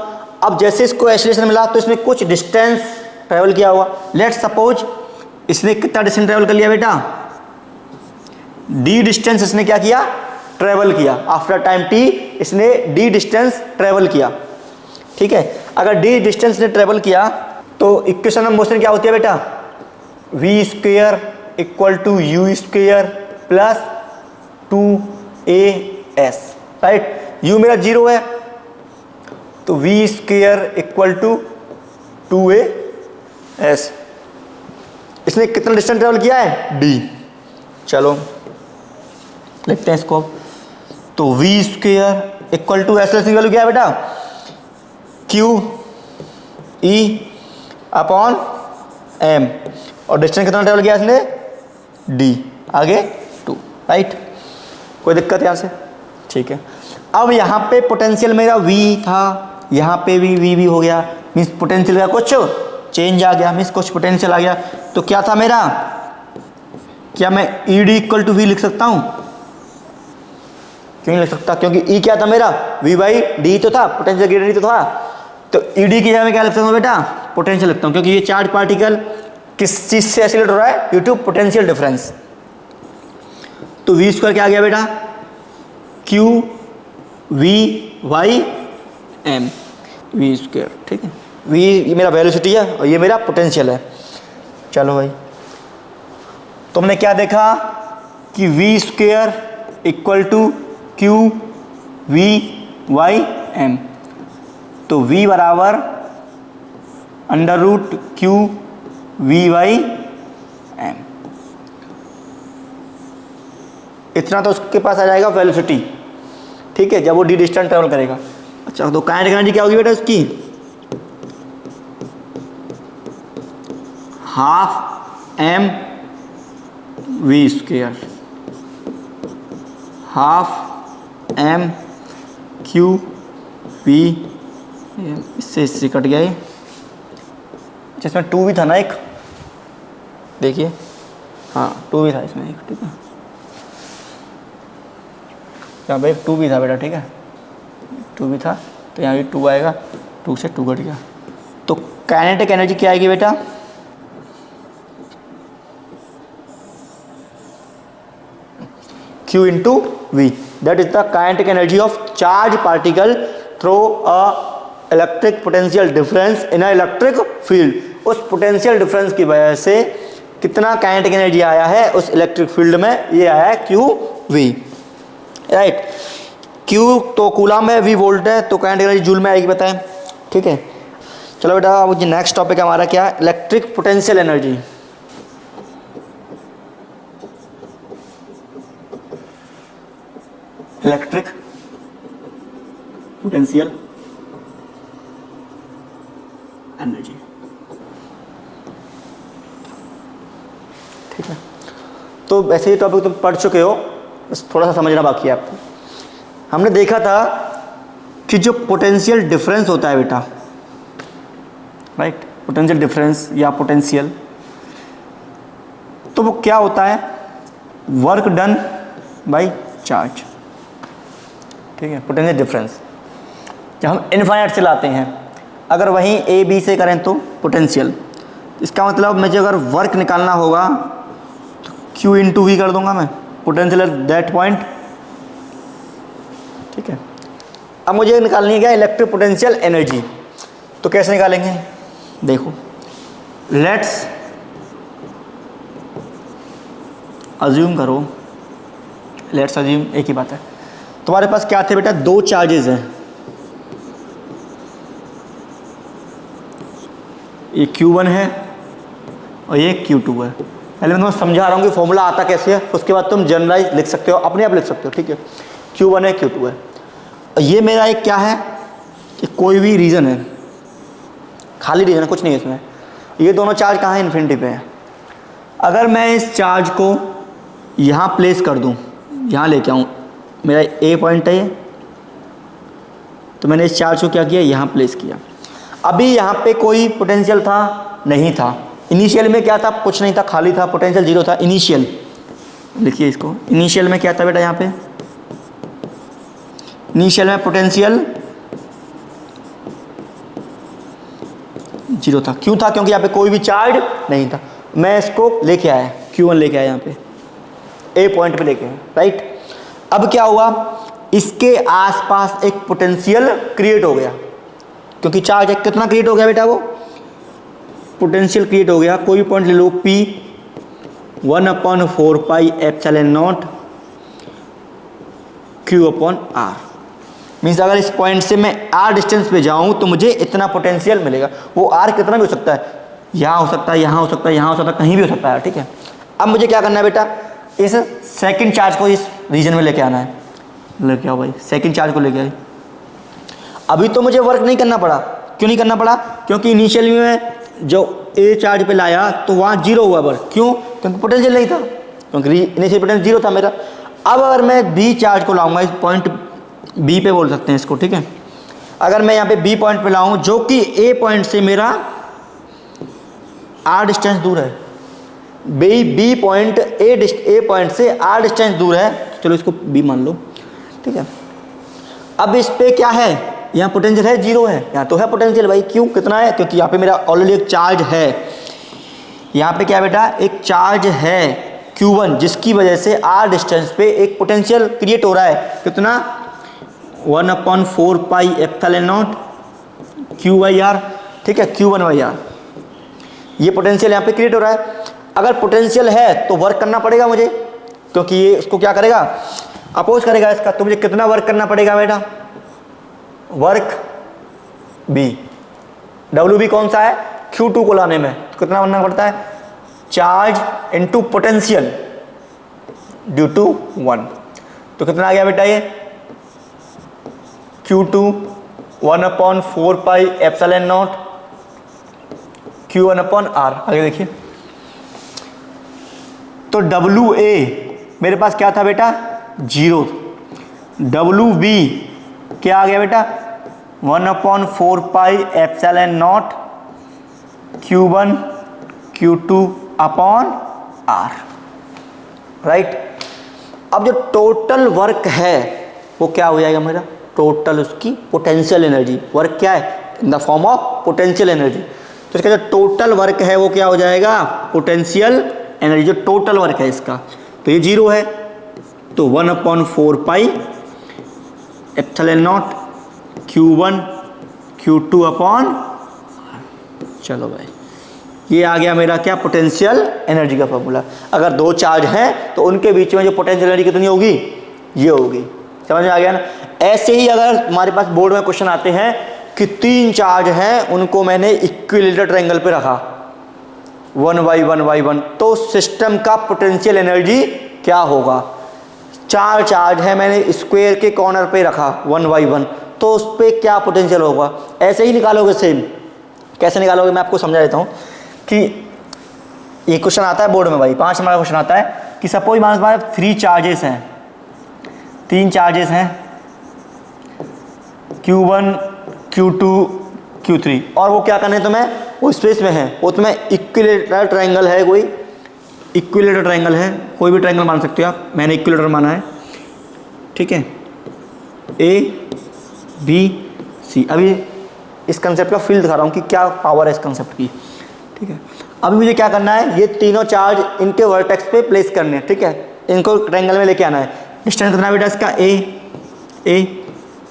अब जैसे इसको एक्सीलरेशन मिला तो इसने कुछ डिस्टेंस ट्रेवल किया होगा। लेट्स सपोज इसने कितना डिस्टेंस ट्रेवल कर लिया बेटा, d डिस्टेंस इसने क्या किया, ट्रेवल किया। आफ्टर टाइम t इसने d डिस्टेंस ट्रेवल किया, ठीक है। अगर d डिस्टेंस ने ट्रेवल किया तो इक्वेशन ऑफ मोशन क्या होती है बेटा, v square equal to u square plus 2as, right. u मेरा 0 है तो v square equal to 2as। इसने कितना डिस्टेंस ट्रेवल किया है, d। चलो लिखते हैं इसको। तो v square equal to its value क्या है बेटा, q e अपॉन m, और डिस्टेंस कितना ट्रेवल किया इसने, d, आगे 2, राइट। कोई दिक्कत यहाँ से, ठीक है। अब यहाँ पे पोटेंशियल मेरा v था, यहाँ पे भी v हो गया, मीन्स पोटेंशियल का कुछ चेंज आ गया, मीन्स कुछ पोटेंशियल आ गया। तो क्या था मेरा, क्या मैं E D equal to V लिख सकता हूँ, क्यों नहीं लिख सकता, क्योंकि ई क्या था मेरा, v बाई डी तो था, पोटेंशियल ग्रेडियंट तो था। तो ई डी की जगह मैं क्या लिख सकता हूँ बेटा, पोटेंशियल लिखता हूँ, क्योंकि ये चार्ज पार्टिकल किस चीज़ से एक्सीलरेट हो रहा है, ड्यू टू पोटेंशियल डिफरेंस। तो वी स्क्वायर क्या आ गया बेटा, Q V Y M, V square, ठीक है। वी ये मेरा वेलोसिटी है और ये मेरा पोटेंशियल है। चलो भाई, तुमने क्या देखा कि V square equal to Q V Y M, तो v बराबर under root Q V Y M, इतना तो उसके पास आ जाएगा वेलोसिटी, ठीक है, जब वो d डिस्टेंस ट्रेवल करेगा। अच्छा, तो काइनेटिक एनर्जी क्या होगी बेटा उसकी, half m v square, half m q v, इससे कट गया ये, जिसमें 2 भी था ना एक, देखिए, हाँ 2 भी था इसमें एक, ठीक है, यहाँ पे 2 भी था बेटा, ठीक है, 2 भी था, तो यहाँ भी 2 आएगा, 2 से 2 कट गया। तो काइनेटिक एनर्जी क्या आएगी बेटा, Q into V, that is the kinetic energy of charge particle through a electric potential difference in a electric field. उस पोटेंशियल डिफरेंस की वजह से कितना काइनेटिक एनर्जी आया है उस इलेक्ट्रिक फील्ड में, ये आया है क्यू वी, राइट। क्यू तो कूलम है, वी वोल्ट है, तो काइनेटिक एनर्जी जूल में आएगी, बताएं, ठीक है। चलो बेटा, अब जो नेक्स्ट टॉपिक हमारा क्या है, electric potential energy. Electric potential energy, ठीक है। तो वैसे ही टॉपिक तुम पढ़ चुके हो, बस थोड़ा सा समझना बाकी है आपको। हमने देखा था कि जो पोटेंशियल डिफरेंस होता है बेटा, राइट, पोटेंशियल डिफरेंस या पोटेंशियल, तो वो क्या होता है, वर्क डन बाय चार्ज, ठीक है। पोटेंशियल डिफरेंस जब हम इनफाइनाइट से लाते हैं, अगर वहीं ए बी से करें तो पोटेंशियल, इसका मतलब मुझे अगर वर्क निकालना होगा तो Q इंटू वी कर दूंगा मैं, पोटेंशियल एट दैट पॉइंट, ठीक है। अब मुझे निकालनी है क्या, इलेक्ट्रिक पोटेंशियल एनर्जी। तो कैसे निकालेंगे, देखो, लेट्स अज्यूम करो, लेट्स अज्यूम, एक ही बात है, तुम्हारे पास क्या थे बेटा, 2 चार्जेस हैं, ये Q1 है और ये Q2 है। पहले मैं तुम्हें समझा रहा हूँ कि फॉर्मूला आता कैसे है, उसके बाद तुम जनरलाइज लिख सकते हो, अपने आप लिख सकते हो, ठीक है। Q1 है, Q2 है, और ये मेरा एक क्या है कि कोई भी रीजन है, खाली रीजन है, कुछ नहीं है इसमें। ये दोनों चार्ज कहाँ है, इन्फिनिटी पे है। अगर मैं इस चार्ज को यहाँ प्लेस कर दूँ, यहाँ लेके आऊँ, मेरा ए पॉइंट है ये, तो मैंने इस चार्ज को क्या किया, यहाँ प्लेस किया। अभी यहाँ पे कोई पोटेंशियल था नहीं था, इनिशियल में क्या था, कुछ नहीं था, खाली था, पोटेंशियल जीरो था इनिशियल। लिखिए इसको, इनिशियल में क्या था बेटा, यहाँ पे इनिशियल में पोटेंशियल जीरो था। क्यों था, क्योंकि यहाँ पे कोई भी चार्ज नहीं था। मैं इसको लेके आया, Q1 लेके आया यहाँ पे, ए पॉइंट पे लेके आया, राइट। अब क्या हुआ, इसके आसपास एक पोटेंशियल क्रिएट हो गया, क्योंकि चार्ज एक कितना क्रिएट हो गया बेटा, वो पोटेंशियल क्रिएट हो गया। कोई पॉइंट ले लो P 1/4 pi epsilon not Q/R। Means अगर इस पॉइंट से मैं R डिस्टेंस पे जाऊं तो मुझे इतना पोटेंशियल मिलेगा। वो R कितना भी हो सकता है, यहाँ हो सकता है, यहाँ हो सकता है, यहाँ हो सकता है, कहीं भी हो सकता है, ठीक है। अब मुझे क्या करना है बेटा, इस सेकंड चार्ज को इस रीजन में लेके आना है। लेके आओ भाई, सेकंड चार्ज को लेके आए। अभी तो मुझे वर्क नहीं करना पड़ा। क्यों नहीं करना पड़ा, क्योंकि इनिशियली में जो ए चार्ज पे लाया तो वहाँ जीरो हुआ वर्क। क्यों, क्योंकि पोटेंशियल नहीं था, क्योंकि इनिशियल पोटेंशियल जीरो था मेरा। अब अगर मैं बी चार्ज को लाऊंगा, इस पॉइंट बी पे बोल सकते हैं इसको, ठीक है। अगर मैं यहाँ पे बी पॉइंट पे लाऊं, जो कि ए पॉइंट से मेरा आर डिस्टेंस दूर है, बी पॉइंट ए पॉइंट से आर डिस्टेंस दूर है, चलो इसको बी मान लो, ठीक है। अब इस पे क्या है, यहाँ पोटेंशियल है, जीरो है, यहाँ तो है पोटेंशियल भाई। क्यों, कितना है, क्योंकि यहाँ पे मेरा ऑलरेडी एक चार्ज है। यहाँ पे क्या है बेटा, एक चार्ज है Q1, जिसकी वजह से आर डिस्टेंस पे एक पोटेंशियल क्रिएट हो रहा है। कितना, 1/4 पाई एप्सिलॉन नॉट Q/R, ठीक है, Q1/R। ये पोटेंशियल यहाँ पे क्रिएट हो रहा है। अगर पोटेंशियल है तो वर्क करना पड़ेगा मुझे, क्योंकि ये इसको क्या करेगा, अपोज करेगा इसका। तो मुझे कितना वर्क करना पड़ेगा बेटा, वर्क बी, WB कौन सा है, Q2 को लाने में तो कितना बनना पड़ता है, charge into potential due to 1। तो कितना आ गया बेटा ये, Q2 1/4 pi epsilon not Q1/R। आगे देखिए, तो WA मेरे पास क्या था बेटा, जीरो। WB क्या आ गया बेटा, 1/4 pi epsilon naught Q1 Q2/R, right. अब जो टोटल वर्क है वो क्या हो जाएगा मेरा, टोटल उसकी पोटेंशियल एनर्जी। वर्क क्या है, in the form of potential energy. तो इसका जो टोटल वर्क है वो क्या हो जाएगा, पोटेंशियल एनर्जी, जो टोटल वर्क है इसका। तो ये जीरो है, तो 1/4 pi epsilon naught Q1 Q2/R। चलो भाई, ये आ गया मेरा क्या, पोटेंशियल एनर्जी का फॉर्मूला। अगर दो चार्ज हैं तो उनके बीच में जो पोटेंशियल एनर्जी कितनी होगी, ये होगी। समझ में आ गया ना। ऐसे ही अगर हमारे पास बोर्ड में क्वेश्चन आते हैं कि तीन चार्ज हैं, उनको मैंने इक्विलेटरल ट्रायंगल पे रखा 1/1/1, तो सिस्टम का पोटेंशियल एनर्जी क्या होगा। चार चार्ज है, मैंने स्क्वायर के कॉर्नर पे रखा 1/1, तो उस पर क्या पोटेंशियल होगा। ऐसे ही निकालोगे सेम। कैसे निकालोगे, मैं आपको समझा देता हूँ कि ये क्वेश्चन आता है बोर्ड में भाई, 5 नंबर का क्वेश्चन आता है कि सपोज हमारे 3 चार्जेस हैं, 3 चार्जेस हैं Q1 Q2 Q3, और वो क्या करने हैं तुम्हें, वो स्पेस में है, वो तुम्हें इक्विलेटरल ट्रायंगल है, कोई इक्विलेटरल ट्रायंगल है, कोई भी ट्रायंगल मान सकते हो आप, मैंने इक्विलेटरल माना है, ठीक है, ABC। अभी इस कंसेप्ट का फील दिखा रहा हूँ कि क्या पावर है इस कंसेप्ट की, ठीक है। अभी मुझे क्या करना है, ये तीनों चार्ज इनके वर्टेक्स पे प्लेस करने हैं, ठीक है, इनको ट्रायंगल में लेके आना है। डिस्टेंस कितना बेटा इसका, ए,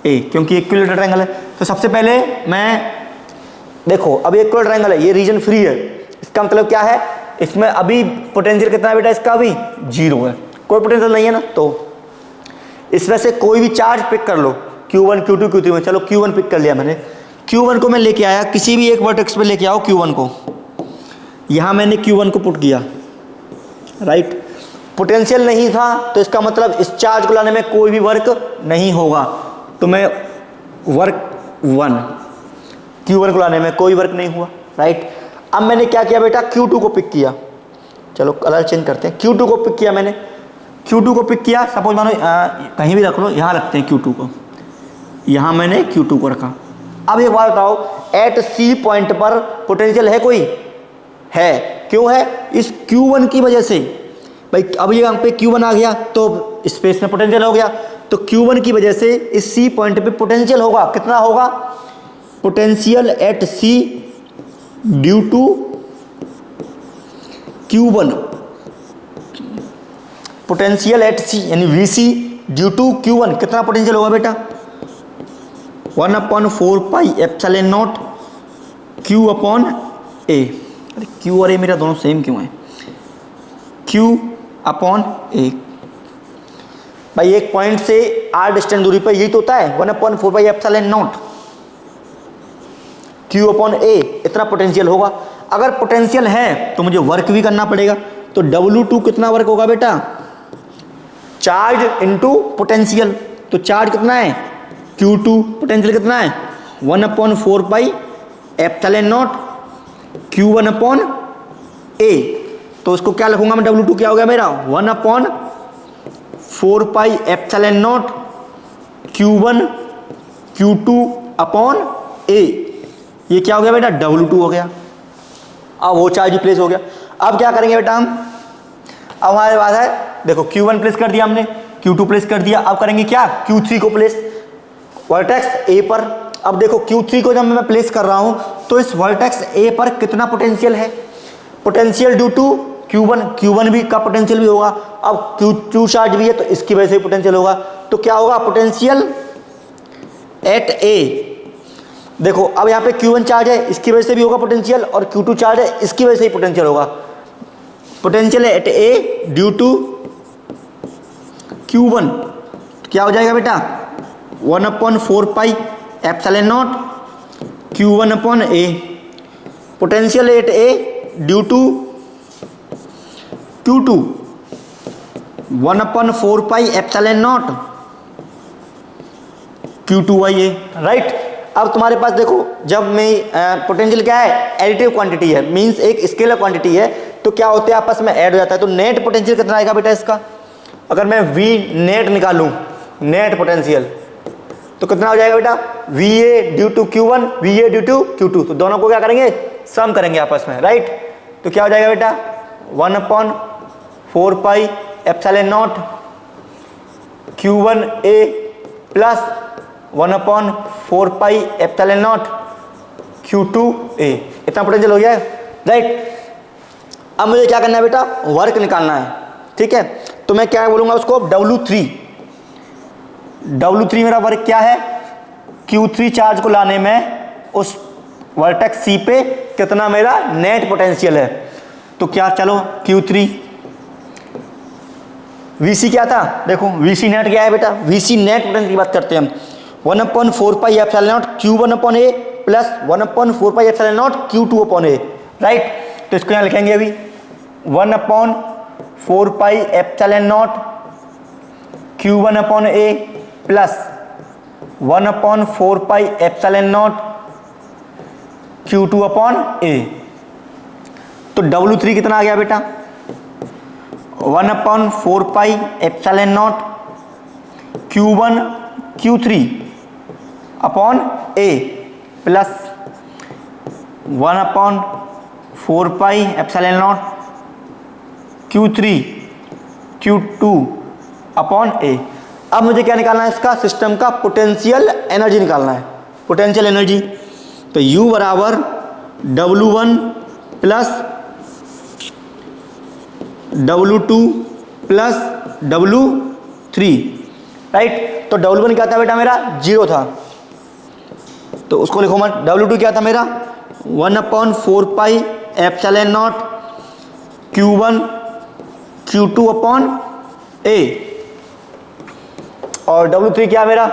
क्योंकि इक्विलेटरल ट्रायंगल है। तो सबसे पहले मैं देखो, अभी इक्विलेटरल ट्रायंगल है, ये रीजन फ्री है, इसका मतलब क्या है, इसमें अभी पोटेंशियल कितना है बेटा इसका, अभी जीरो है, कोई पोटेंशियल नहीं है ना। तो इसमें से कोई भी चार्ज पिक कर लो, Q1 Q2 Q3 में। चलो Q1 पिक कर लिया मैंने, Q1 को मैं लेके आया, किसी भी एक वर्टेक्स पे लेके आओ Q1 को, यहाँ मैंने Q1 को पुट किया, राइट। पोटेंशियल नहीं था तो इसका मतलब इस चार्ज को लाने में कोई भी वर्क नहीं होगा, तो मैं वर्क 1, Q1 को लाने में कोई वर्क नहीं हुआ, राइट। अब मैंने क्या किया बेटा, Q2 को पिक किया, चलो कलर चेंज करते हैं। Q2 को पिक किया मैंने, Q2 को पिक किया, सपोज मानो कहीं भी रख लो, यहाँ रखते हैं Q2 को, यहाँ मैंने Q2 को रखा। अब एक बात बताओ, एट C पॉइंट पर पोटेंशियल है कोई? है। क्यों है? इस Q1 की वजह से। भाई अब ये यहाँ पे Q1 आ गया तो स्पेस में पोटेंशियल हो गया, तो Q1 की वजह से इस C पॉइंट पे पोटेंशियल होगा। कितना होगा? Potential at C due to Q1, potential at C यानी VC ड्यू टू Q1 कितना पोटेंशियल होगा बेटा? 1/4 pi epsilon naught Q upon A। अरे Q और A मेरा दोनों सेम क्यों है? Q upon A। भाई एक पॉइंट से r डिस्टेंस दूरी पर यही तो होता है, 1/4 pi epsilon naught Q upon A, इतना पोटेंशियल होगा। अगर पोटेंशियल है तो मुझे वर्क भी करना पड़ेगा, तो W2 कितना वर्क होगा बेटा? Charge into potential. तो चार्ज कितना है? Q2, पोटेंशियल कितना है? 1/4 pi epsilon naught Q1 upon A। तो उसको क्या लिखूंगा मैं? W2 क्या हो गया मेरा? 1/4 pi epsilon naught Q1 Q2 upon A। ये क्या हो गया बेटा? W2 हो गया। अब वो चार्ज प्लेस हो गया। अब क्या करेंगे बेटा हम? अब हमारे पास है, देखो Q1 प्लेस कर दिया हमने, Q2 प्लेस कर दिया, अब करेंगे क्या? Q3 को प्लेस वर्टेक्स A पर। अब देखो Q3 को जब मैं प्लेस कर रहा हूं तो इस वर्टेक्स A पर कितना पोटेंशियल है? पोटेंशियल ड्यू टू Q1 भी का पोटेंशियल भी होगा। अब Q2 चार्ज भी है तो इसकी वजह से पोटेंशियल होगा। तो क्या होगा? Potential at A। देखो अब यहाँ पे Q1 चार्ज है, इसकी वजह से भी होगा पोटेंशियल, और Q2 चार्ज है, इसकी वजह से ही पोटेंशियल होगा। Potential at A due to Q1 क्या हो जाएगा बेटा? 1/4 pi epsilon naught Q1 upon A। Potential at A due to Q2 1/4 pi epsilon naught Q2/A, right. अब तुम्हारे पास देखो, जब मैं पोटेंशियल क्या है? एडिटिव क्वांटिटी है, मींस एक स्केलर क्वांटिटी है, तो क्या होते हैं आपस में ऐड हो जाता है। तो नेट पोटेंशियल कितना आएगा बेटा इसका? अगर मैं V नेट निकालूं, नेट पोटेंशियल, तो कितना हो जाएगा बेटा? VA due to Q1 VA due to Q2। तो दोनों को क्या करेंगे? सम करेंगे आपस में, राइट। तो क्या हो जाएगा बेटा? 1/4 pi epsilon not Q1A plus 1/4 pi epsilon not Q2A। इतना पोटेंशियल हो गया है, राइट। अब मुझे क्या करना है बेटा? वर्क निकालना है, ठीक है। तो मैं क्या बोलूंगा उसको? W3 मेरा वर्क क्या है? Q3 चार्ज को लाने में उस वर्टेक्स C पे कितना मेरा नेट पोटेंशियल है। तो क्या, चलो Q3 VC क्या था? देखो VC नेट क्या है बेटा? VC नेट पोटेंशियल की बात करते हैं हम। 1/4 pi epsilon naught Q1 upon A plus 1/4 pi epsilon not Q2 upon A, right. तो इसको यहाँ लिखेंगे अभी 1/4 pi epsilon naught Q1 upon A plus 1/4 pi epsilon not Q2 upon A। तो W3 कितना आ गया बेटा? 1/4 pi epsilon naught Q1 Q3 upon A plus 1/4 pi epsilon not Q3 Q2 upon A। अब मुझे क्या निकालना है? इसका सिस्टम का पोटेंशियल एनर्जी निकालना है, पोटेंशियल एनर्जी। तो U बराबर W1 plus W2 plus W3, right. तो W1 क्या था बेटा? मेरा 0 था, तो उसको लिखो मत। W2 क्या था मेरा? 1/4 pi epsilon naught Q1 Q2 upon A। और W3 क्या मेरा?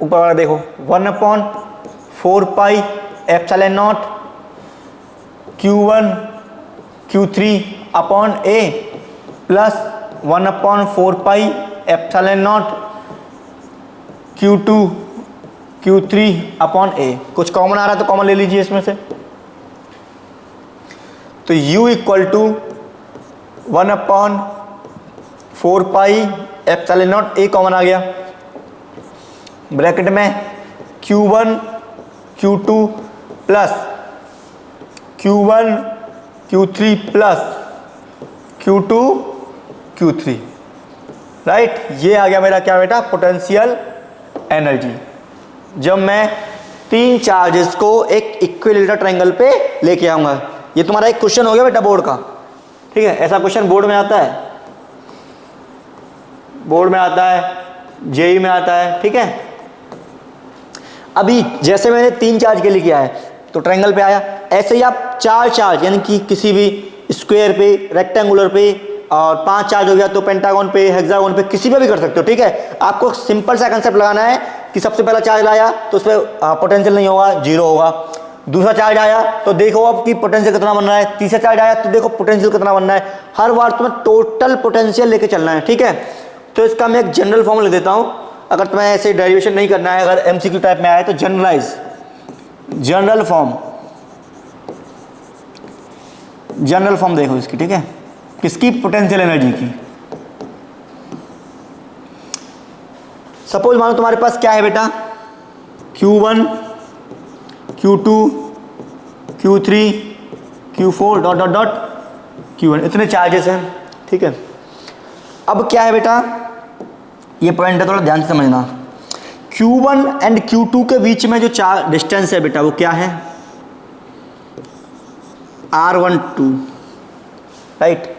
ऊपर वाला देखो, 1/4 pi epsilon naught Q1 Q3 upon A plus 1/4 pi epsilon not Q2 Q3 upon A। कुछ कॉमन आ रहा है तो कॉमन ले लीजिए इसमें से। तो U equal to 1/4 pi epsilon not, a common आ गया, ब्रैकेट में Q1 Q2 plus Q1 Q3 plus Q2 Q3, right. ये आ गया मेरा क्या बेटा, पोटेंशियल एनर्जी। जब मैं तीन चार्जेस को एक इक्विलेटरल ट्रायंगल पे लेके आऊंगा, ये तुम्हारा एक क्वेश्चन हो गया बेटा बोर्ड का, ठीक है। ऐसा क्वेश्चन बोर्ड में आता है, बोर्ड में आता है, जेई में आता है, ठीक है। अभी जैसे मैंने तीन चार्ज के लिए किया है तो ट्रायंगल पे आया, ऐसे ही आप चार चार्ज यानी कि किसी भी स्क्वायर पे, रेक्टेंगुलर पे, और पांच चार्ज हो गया तो पेंटागन पे, हेक्सागन पे, किसी पे भी कर सकते हो, ठीक है। आपको सिंपल सा कंसेप्ट लगाना है कि सबसे पहला चार्ज लाया तो उस पर पोटेंशियल नहीं होगा, जीरो होगा। दूसरा चार्ज आया तो देखो अब कि पोटेंशियल कितना बन रहा है। तीसरा चार्ज आया तो देखो पोटेंशियल कितना बन रहा है। हर बार तुम्हें टोटल पोटेंशियल लेके चलना है, ठीक है। तो इसका मैं एक जनरल फॉर्म ले देता हूँ, अगर तुम्हें ऐसे डेरिवेशन नहीं करना है, अगर एमसीक्यू टाइप में आए तो जनरल फॉर्म देखो इसकी, ठीक है, किसकी, पोटेंशियल एनर्जी की। सपोज मानो तुम्हारे पास क्या है बेटा, Q1 Q2 Q3 Q4 dot dot dot Q1, इतने चार्जेस हैं, ठीक है। अब क्या है बेटा, ये पॉइंट है, थोड़ा ध्यान से समझना। Q1 एंड Q2 के बीच में जो चार्ज डिस्टेंस है बेटा वो क्या है, R12, राइट।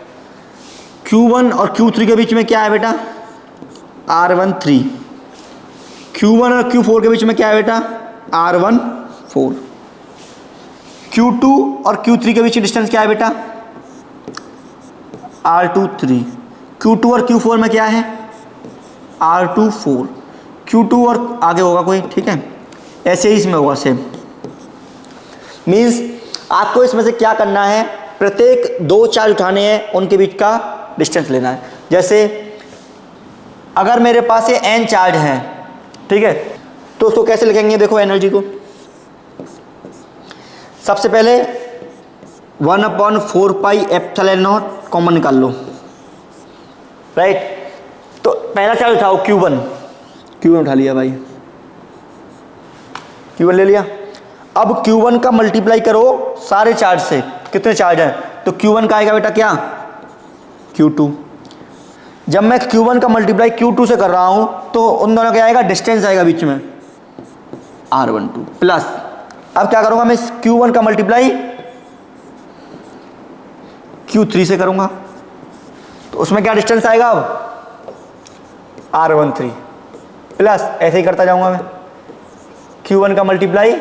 Q1 और Q3 के बीच में क्या है बेटा, R13। Q1 और Q4 के बीच में क्या है बेटा, R14। Q2 और Q3 के बीच में डिस्टेंस क्या है बेटा, R23। Q2 और Q4 में क्या है, R24। Q2 और आगे होगा कोई, ठीक है। ऐसे ही इसमें होगा सेम। मीन्स आपको इसमें से क्या करना है, प्रत्येक दो चार्ज उठाने हैं, उनके बीच का डिस्टेंस लेना है। जैसे अगर मेरे पास ये n चार्ज है, ठीक है, तो उसको कैसे लिखेंगे, देखो एनर्जी को। सबसे पहले 1/4 पाई एप्सिलॉन नॉट कॉमन निकाल लो, राइट। तो पहला चार्ज उठाओ Q1 उठा लिया भाई, Q1 ले लिया। अब Q1 का मल्टीप्लाई करो सारे चार्ज से, कितने चार्ज हैं, तो Q1 का आएगा बेटा क्या, Q2। जब मैं Q1 का मल्टीप्लाई Q2 से कर रहा हूं तो उन दोनों क्या आएगा, डिस्टेंस आएगा बीच में, R12 प्लस। अब क्या करूंगा मैं, Q1 का मल्टीप्लाई Q3 से करूंगा तो उसमें क्या डिस्टेंस आएगा, अब R13 प्लस, ऐसे ही करता जाऊंगा मैं। Q1 का मल्टीप्लाई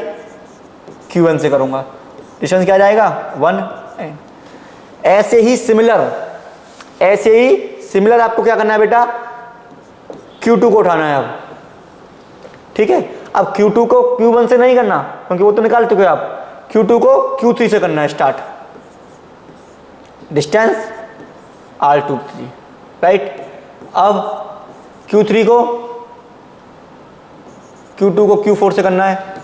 Q1 से करूंगा, डिस्टेंस क्या जाएगा, 1। ऐसे ही सिमिलर आपको क्या करना है बेटा, Q2 को उठाना है अब, ठीक है। अब Q2 को Q1 से नहीं करना क्योंकि वो तो निकाल चुके हो आप, Q2 को Q3 से करना है स्टार्ट, डिस्टेंस R23, राइट। अब Q2 को Q4 से करना है।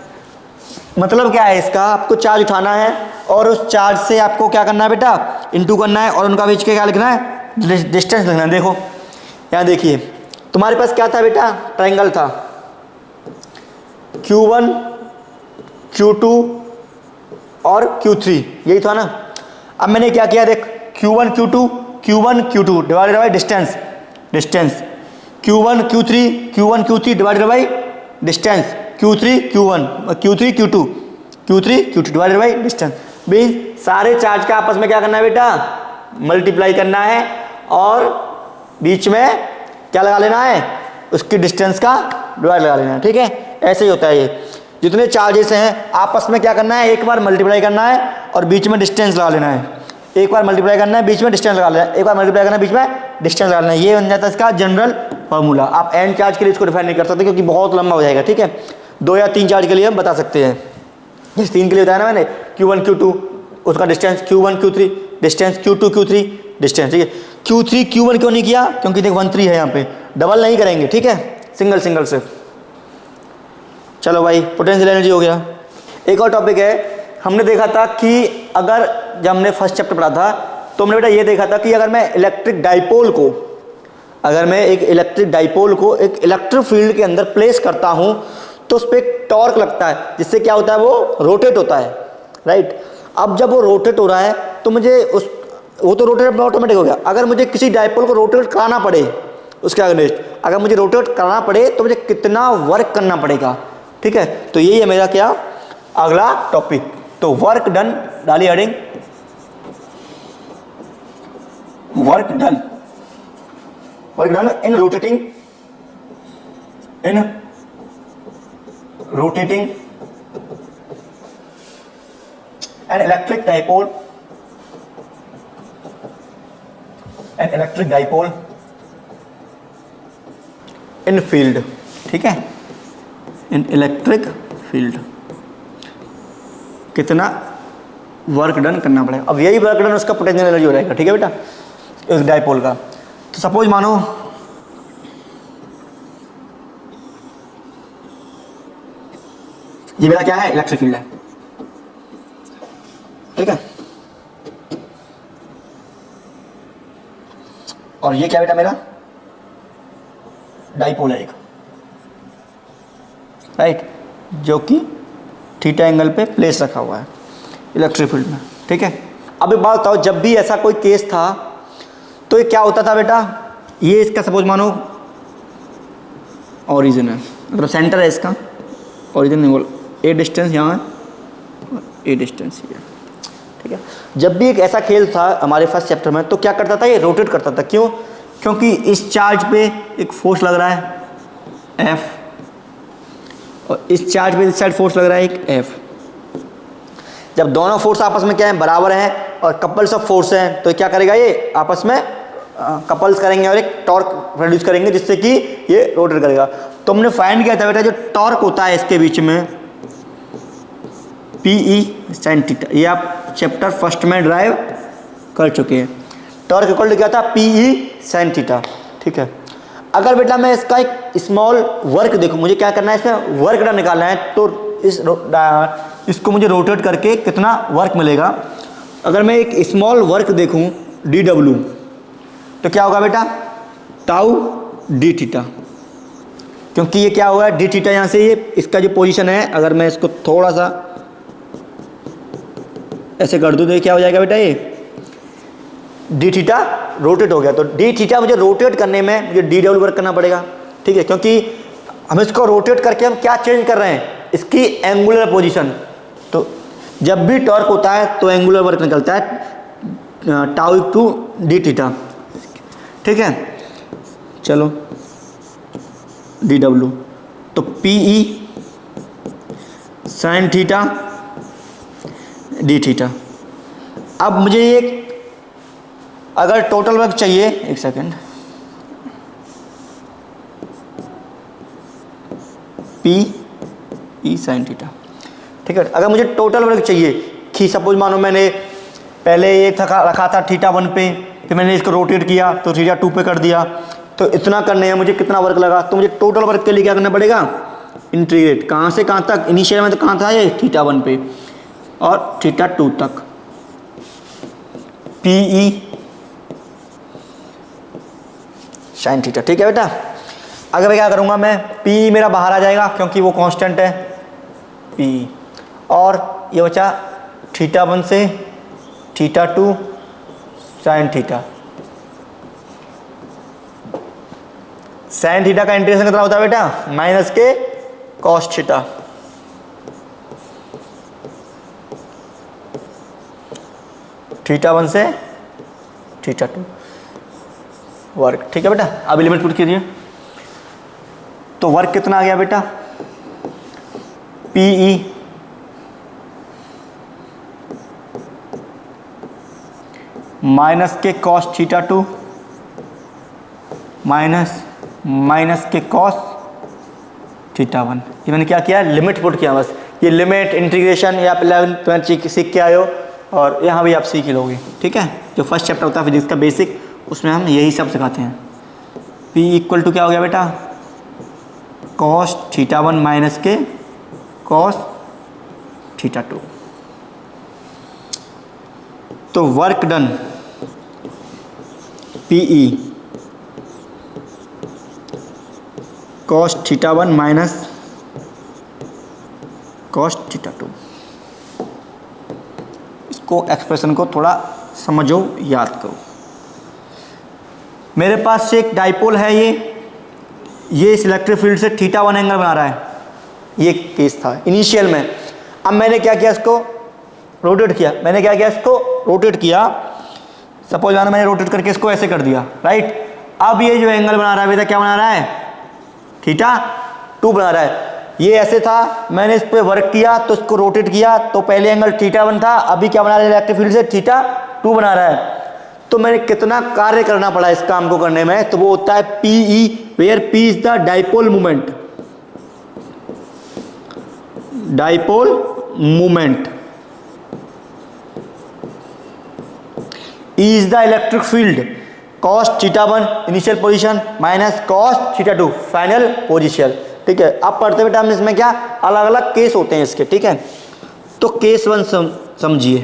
मतलब क्या है इसका, आपको चार्ज उठाना है और उस चार्ज से आपको क्या करना है बेटा, इनटू करना है, और उनका बीच के क्या लिखना है, डिस्टेंस लिखना है। देखो यहाँ देखिए, तुम्हारे पास क्या था बेटा, ट्रायंगल था, Q1 Q2 और Q3, यही था ना। अब मैंने क्या किया, देख, Q1 Q2 divided by distance, Q1 Q3 divided by distance, Q3 Q2 divided by distance. Means सारे चार्ज का आपस में क्या करना है बेटा, मल्टीप्लाई करना है, और बीच में क्या लगा लेना है, उसकी डिस्टेंस का डिवाइड लगा लेना है, ठीक है। ऐसे ही होता है ये, जितने चार्जेस हैं आपस में क्या करना है, एक बार मल्टीप्लाई करना है और बीच में डिस्टेंस लगा लेना है, एक बार मल्टीप्लाई करना है, बीच में डिस्टेंस लगा लेना है, एक बार मल्टीप्लाई करना है, बीच में डिस्टेंस लगा लेना है। ये बन जाता है इसका जनरल फार्मूला। आप एन चार्ज के लिए इसको डिफाइन नहीं कर सकते क्योंकि बहुत लंबा हो जाएगा, ठीक है। 2 या 3 चार्ज के लिए हम बता सकते हैं। जैसे 3 के लिए बताया ना मैंने, Q1 Q2 उसका distance, Q1 Q3 distance, Q2 Q3 distance, ठीक है। Q3 Q1 क्यों नहीं किया, क्योंकि देख 13 है यहाँ पे, डबल नहीं करेंगे, ठीक है, सिंगल से। चलो भाई, पोटेंशियल एनर्जी हो गया। एक और टॉपिक है, हमने देखा था कि अगर जब हमने फर्स्ट चैप्टर पढ़ा था तो हमने बेटा ये देखा था कि अगर मैं एक इलेक्ट्रिक डाइपोल को एक इलेक्ट्रिक फील्ड के अंदर प्लेस करता हूं तो उस पर एक टॉर्क लगता है, जिससे क्या होता है, वो रोटेट होता है, राइट। अब जब वो रोटेट हो रहा है तो मुझे वो तो रोटेट ऑटोमेटिक हो गया। अगर मुझे किसी डाइपोल को रोटेट कराना पड़े, उसके अगेंस्ट अगर मुझे रोटेट कराना पड़े तो मुझे कितना वर्क करना पड़ेगा, ठीक है। तो यही है मेरा क्या अगला टॉपिक। तो वर्क डन डाली heading, work done in rotating an electric dipole in field, ठीक है, इन इलेक्ट्रिक फील्ड कितना वर्क डन करना पड़ेगा। अब यही वर्क डन उसका पोटेंशियल एनर्जी हो जाएगा, ठीक है बेटा, इस डाइपोल का। तो सपोज मानो ये मेरा क्या है, इलेक्ट्रिक फील्ड है, ठीक है। और ये क्या बेटा मेरा डाइपोल है एक, राइट, जो कि थीटा एंगल पे प्लेस रखा हुआ है इलेक्ट्रिक फील्ड में, ठीक है। अब एक बात बताओ, जब भी ऐसा कोई केस था तो ये क्या होता था बेटा, ये इसका सपोज मानो ओरिजिन है, मतलब सेंटर है इसका, ओरिजिन नहीं बोल, ए डिस्टेंस यहाँ है, ए डिस्टेंस ये, ठीक है। जब भी एक ऐसा खेल था हमारे फर्स्ट चैप्टर में, तो क्या करता था, ये रोटेट करता था। क्यों? क्योंकि इस चार्ज पे एक फोर्स लग रहा है F, और इस चार्ज पे इस साइड फोर्स लग रहा है एक F। जब दोनों फोर्स आपस में क्या है, बराबर हैं और कपल्स ऑफ फोर्स हैं, तो क्या करेगा, ये आपस में कपल्स करेंगे और एक टॉर्क प्रोड्यूस करेंगे, जिससे कि ये रोटेट करेगा। तो हमने फाइंड किया था बेटा, जो टॉर्क होता है इसके बीच में PE sin थीटा, ये आप चैप्टर फर्स्ट में ड्राइव कर चुके हैं। टॉर्क इक्वल टू क्या था, PE sin थीटा, ठीक है। अगर बेटा मैं इसका एक स्मॉल वर्क देखूं, मुझे क्या करना है, इसमें वर्क डन निकालना है, तो इसको मुझे रोटेट करके कितना वर्क मिलेगा। अगर मैं एक स्मॉल वर्क देखूं DW, तो क्या होगा बेटा, टाउ डी थीटा, क्योंकि ये क्या होगा, डी थीटा यहाँ से ये इसका जो पोजीशन है, अगर मैं इसको थोड़ा सा ऐसे कर दूँ तो क्या हो जाएगा बेटा, ये डी थीटा रोटेट हो गया। तो डी थीटा मुझे रोटेट करने में मुझे DW वर्क करना पड़ेगा, ठीक है, क्योंकि हम इसको रोटेट करके हम क्या चेंज कर रहे हैं, इसकी एंगुलर पोजीशन। तो जब भी टॉर्क होता है तो एंगुलर वर्क निकलता है, टाउ टू डी थीटा, ठीक है। चलो DW, तो PE sin theta D theta. अब मुझे ये अगर टोटल वर्क चाहिए, एक सेकेंड, PE sin थीटा, ठीक है। अगर मुझे टोटल वर्क चाहिए कि सपोज मानो मैंने पहले ये रखा था θ1 पे, फिर मैंने इसको रोटेट किया तो θ2 पे कर दिया, तो इतना करने में मुझे कितना वर्क लगा, तो मुझे टोटल वर्क के लिए क्या करना पड़ेगा, इंटीग्रेट, कहाँ से कहाँ तक, इनिशियल में तो कहाँ था ये θ1 पे और θ2 तक, PE sin थीटा, ठीक है बेटा। अगर मैं क्या करूँगा, मैं PE मेरा बाहर आ जाएगा क्योंकि वो कांस्टेंट है PE, और ये बचा θ1 से θ2 sin थीटा। sin थीटा का इंटीग्रेशन कितना होता है बेटा, माइनस के कॉस थीटा, θ1 से θ2 वर्क, ठीक है बेटा। अब लिमिट पुट कीजिए, तो वर्क कितना आ गया बेटा, PE माइनस के कॉस θ2 माइनस के कॉस θ1। ये मैंने क्या किया, लिमिट पुट किया बस। ये लिमिट इंटीग्रेशन ये आप 11th सीख के आए हो, और यहाँ भी आप सीख ही लोगे, ठीक है। जो फर्स्ट चैप्टर होता है फिजिक्स का बेसिक, उसमें हम यही सब सिखाते हैं। P इक्वल टू क्या हो गया बेटा, कॉस θ1 माइनस के कॉस θ2। तो work done PE cos theta 1 minus cos theta 2। इसको एक्सप्रेशन को थोड़ा समझो, याद करो। मेरे पास एक डाइपोल है, ये इस इलेक्ट्रिक फील्ड से थीटा 1 एंगल बना रहा है, ये केस था इनिशियल में। अब मैंने क्या किया, इसको रोटेट किया। मैंने क्या किया, इसको रोटेट किया। सपोज मैंने रोटेट करके इसको ऐसे कर दिया, राइट। अब ये जो एंगल बना रहा है बेटा, क्या बना रहा है, थीटा 2 बना रहा है। ये ऐसे था, मैंने इस पर वर्क किया तो इसको रोटेट किया, तो पहले एंगल थीटा 1 था, अभी क्या बना रहा है, इलेक्ट्रिक फील्ड से थीटा 2 बना रहा है। तो मैंने कितना कार्य करना पड़ा इस काम को करने में, तो वो होता है PE, where P is the dipole moment. Dipole moment, E is the electric field, cos theta 1 initial position minus cos theta 2 final position. ठीक है, अब पढ़ते बेटा हम इसमें क्या अलग अलग केस होते हैं इसके। ठीक है, तो केस 1 समझिए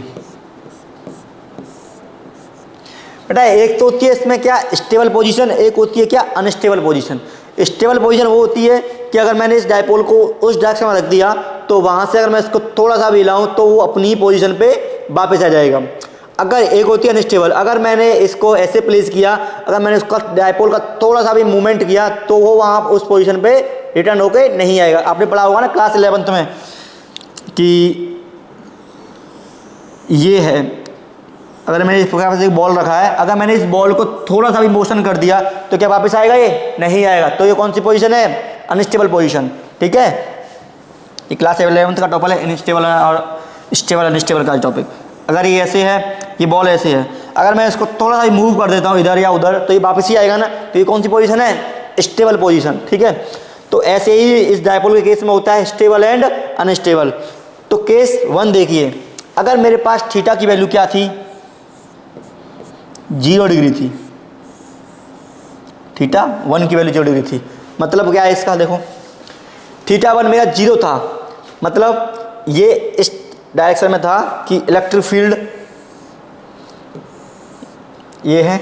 बेटा। एक तो होती है इसमें क्या स्टेबल पोजीशन, एक होती है क्या अनस्टेबल पोजीशन। स्टेबल पोजीशन वो होती है कि अगर मैंने इस डाइपोल को उस डायरेक्शन में रख दिया तो वहां से अगर मैं इसको थोड़ा सा भी हिलाऊं तो वो अपनी पोजीशन पे वापस आ जाएगा। अगर एक होती है अनस्टेबल, अगर मैंने इसको ऐसे प्लेस किया, अगर मैंने उसका डाइपोल का थोड़ा सा भी मूवमेंट किया तो वो वहाँ उस पोजीशन पे रिटर्न होके नहीं आएगा। आपने पढ़ा होगा ना क्लास 11th में कि ये है, अगर मैंने इस प्रकार से एक बॉल रखा है, अगर मैंने इस बॉल को थोड़ा सा भी मोशन कर दिया तो क्या वापस आएगा, ये नहीं आएगा। तो ये कौन सी पोजीशन है, अनस्टेबल पोजीशन। ठीक है, ये क्लास 11th का टॉपिक है, अनस्टेबल और स्टेबल अनस्टेबल का टॉपिक। अगर ये ऐसे है, ये बॉल ऐसे है, अगर मैं इसको थोड़ा सा मूव कर देता हूँ इधर या उधर तो ये वापस ही आएगा ना। तो ये कौन सी पोजीशन है, स्टेबल पोजीशन। ठीक है, तो ऐसे ही इस डाइपोल के केस में होता है स्टेबल एंड अनस्टेबल। तो केस 1 देखिए, अगर मेरे पास थीटा की वैल्यू क्या थी, 0 डिग्री थी। थीटा 1 की वैल्यू 0 डिग्री थी, मतलब क्या है इसका, देखो थीटा 1 मेरा 0 था, मतलब ये इस डायरेक्शन में था कि इलेक्ट्रिक फील्ड ये है,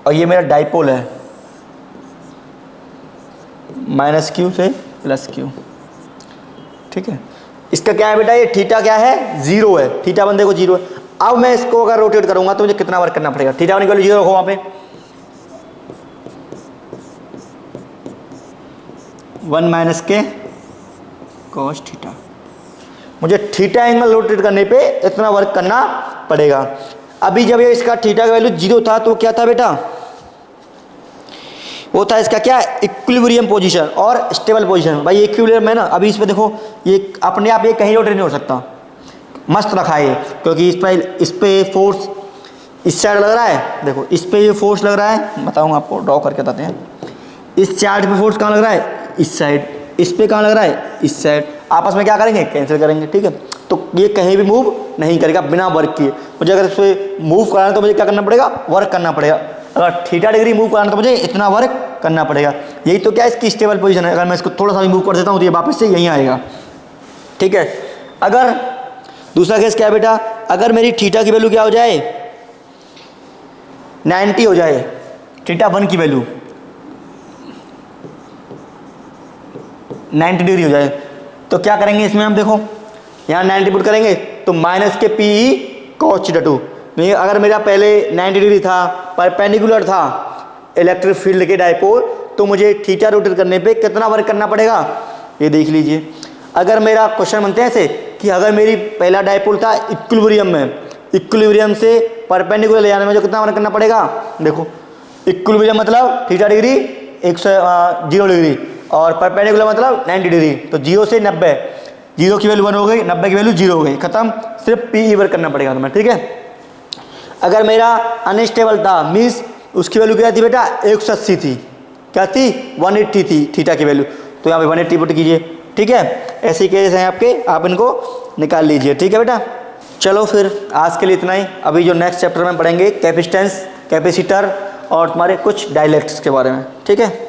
और ये मेरा डाइपोल है -q से +q। ठीक है, इसका क्या है बेटा, ये थीटा क्या है, 0 है। थीटा 1 देखो 0 है। अब मैं इसको अगर रोटेट करूंगा तो मुझे कितना वर्क करना पड़ेगा, थीटा 1 की वैल्यू 0 रखो वहां पे, 1 - k cos थीटा। मुझे थीटा एंगल रोटेट करने पे इतना वर्क करना पड़ेगा। अभी जब ये इसका थीटा का वैल्यू 0 था तो क्या था बेटा, वो था इसका क्या, इक्विलिब्रियम पोजीशन और स्टेबल पोजीशन। भाई इक्विलिब्रियम है ना, अभी इस पे देखो ये अपने आप ये कहीं रोटेट नहीं हो सकता, मस्त रखा है ये, क्योंकि इस पे फोर्स इस साइड लग रहा है। देखो इस पे ये फोर्स लग रहा है, बताऊंगा आपको, ड्रॉ करके बताते हैं। इस चार्ज पे फोर्स कहाँ लग रहा है, इस साइड। इस पे कहाँ लग रहा है, इस साइड। आपस में क्या करेंगे, कैंसिल करेंगे। ठीक है, तो ये कहीं भी मूव नहीं करेगा बिना वर्क किए। मुझे अगर इस पर मूव कराना है तो मुझे क्या करना पड़ेगा, वर्क करना पड़ेगा। अगर थीटा डिग्री मूव कराना है तो मुझे इतना वर्क करना पड़ेगा। यही तो क्या इसकी स्टेबल पोजीशन है। अगर मैं इसको थोड़ा सा भी मूव कर देता हूँ तो ये वापस से यहीं आएगा। ठीक है, अगर दूसरा केस क्या है बेटा, अगर मेरी थीटा की वैल्यू क्या हो जाए, 90 हो जाए, थीटा 1 की वैल्यू 90 डिग्री हो जाए, तो क्या करेंगे इसमें हम, देखो यहाँ 90 पुट करेंगे तो -k PE cos थीटा 2। अगर मेरा पहले 90 डिग्री था, परपेंडिकुलर था इलेक्ट्रिक फील्ड के डाइपोल, तो मुझे थीटा रोटेट करने पे कितना वर्क करना पड़ेगा, ये देख लीजिए। अगर मेरा क्वेश्चन बनते हैं ऐसे कि अगर मेरी पहला डाइपोल था इक्विलिब्रियम में, इक्विलिब्रियम से परपेंडिकुलर ले जाने में जो कितना वर्क करना पड़ेगा, देखो इक्विलिब्रियम मतलब थीटा डिग्री 0 डिग्री और परपेंडिकुलर मतलब 90 डिग्री। तो 0 से 90, 0 की वैल्यू 1 हो गई, 90 की वैल्यू 0 हो गई, खत्म। सिर्फ PE वर्क करना पड़ेगा तुम्हें। ठीक है, अगर मेरा अनस्टेबल था, मीन्स उसकी वैल्यू क्या थी बेटा, 180 थी, क्या थी, 180 थी थीटा की वैल्यू, तो यहाँ पे 180 पुट कीजिए। ठीक है, ऐसे केस हैं आपके, आप इनको निकाल लीजिए। ठीक है बेटा, चलो फिर आज के लिए इतना ही। अभी जो नेक्स्ट चैप्टर में पढ़ेंगे कैपेसिटेंस, कैपेसिटर और तुम्हारे कुछ डायलेक्ट्स के बारे में। ठीक है।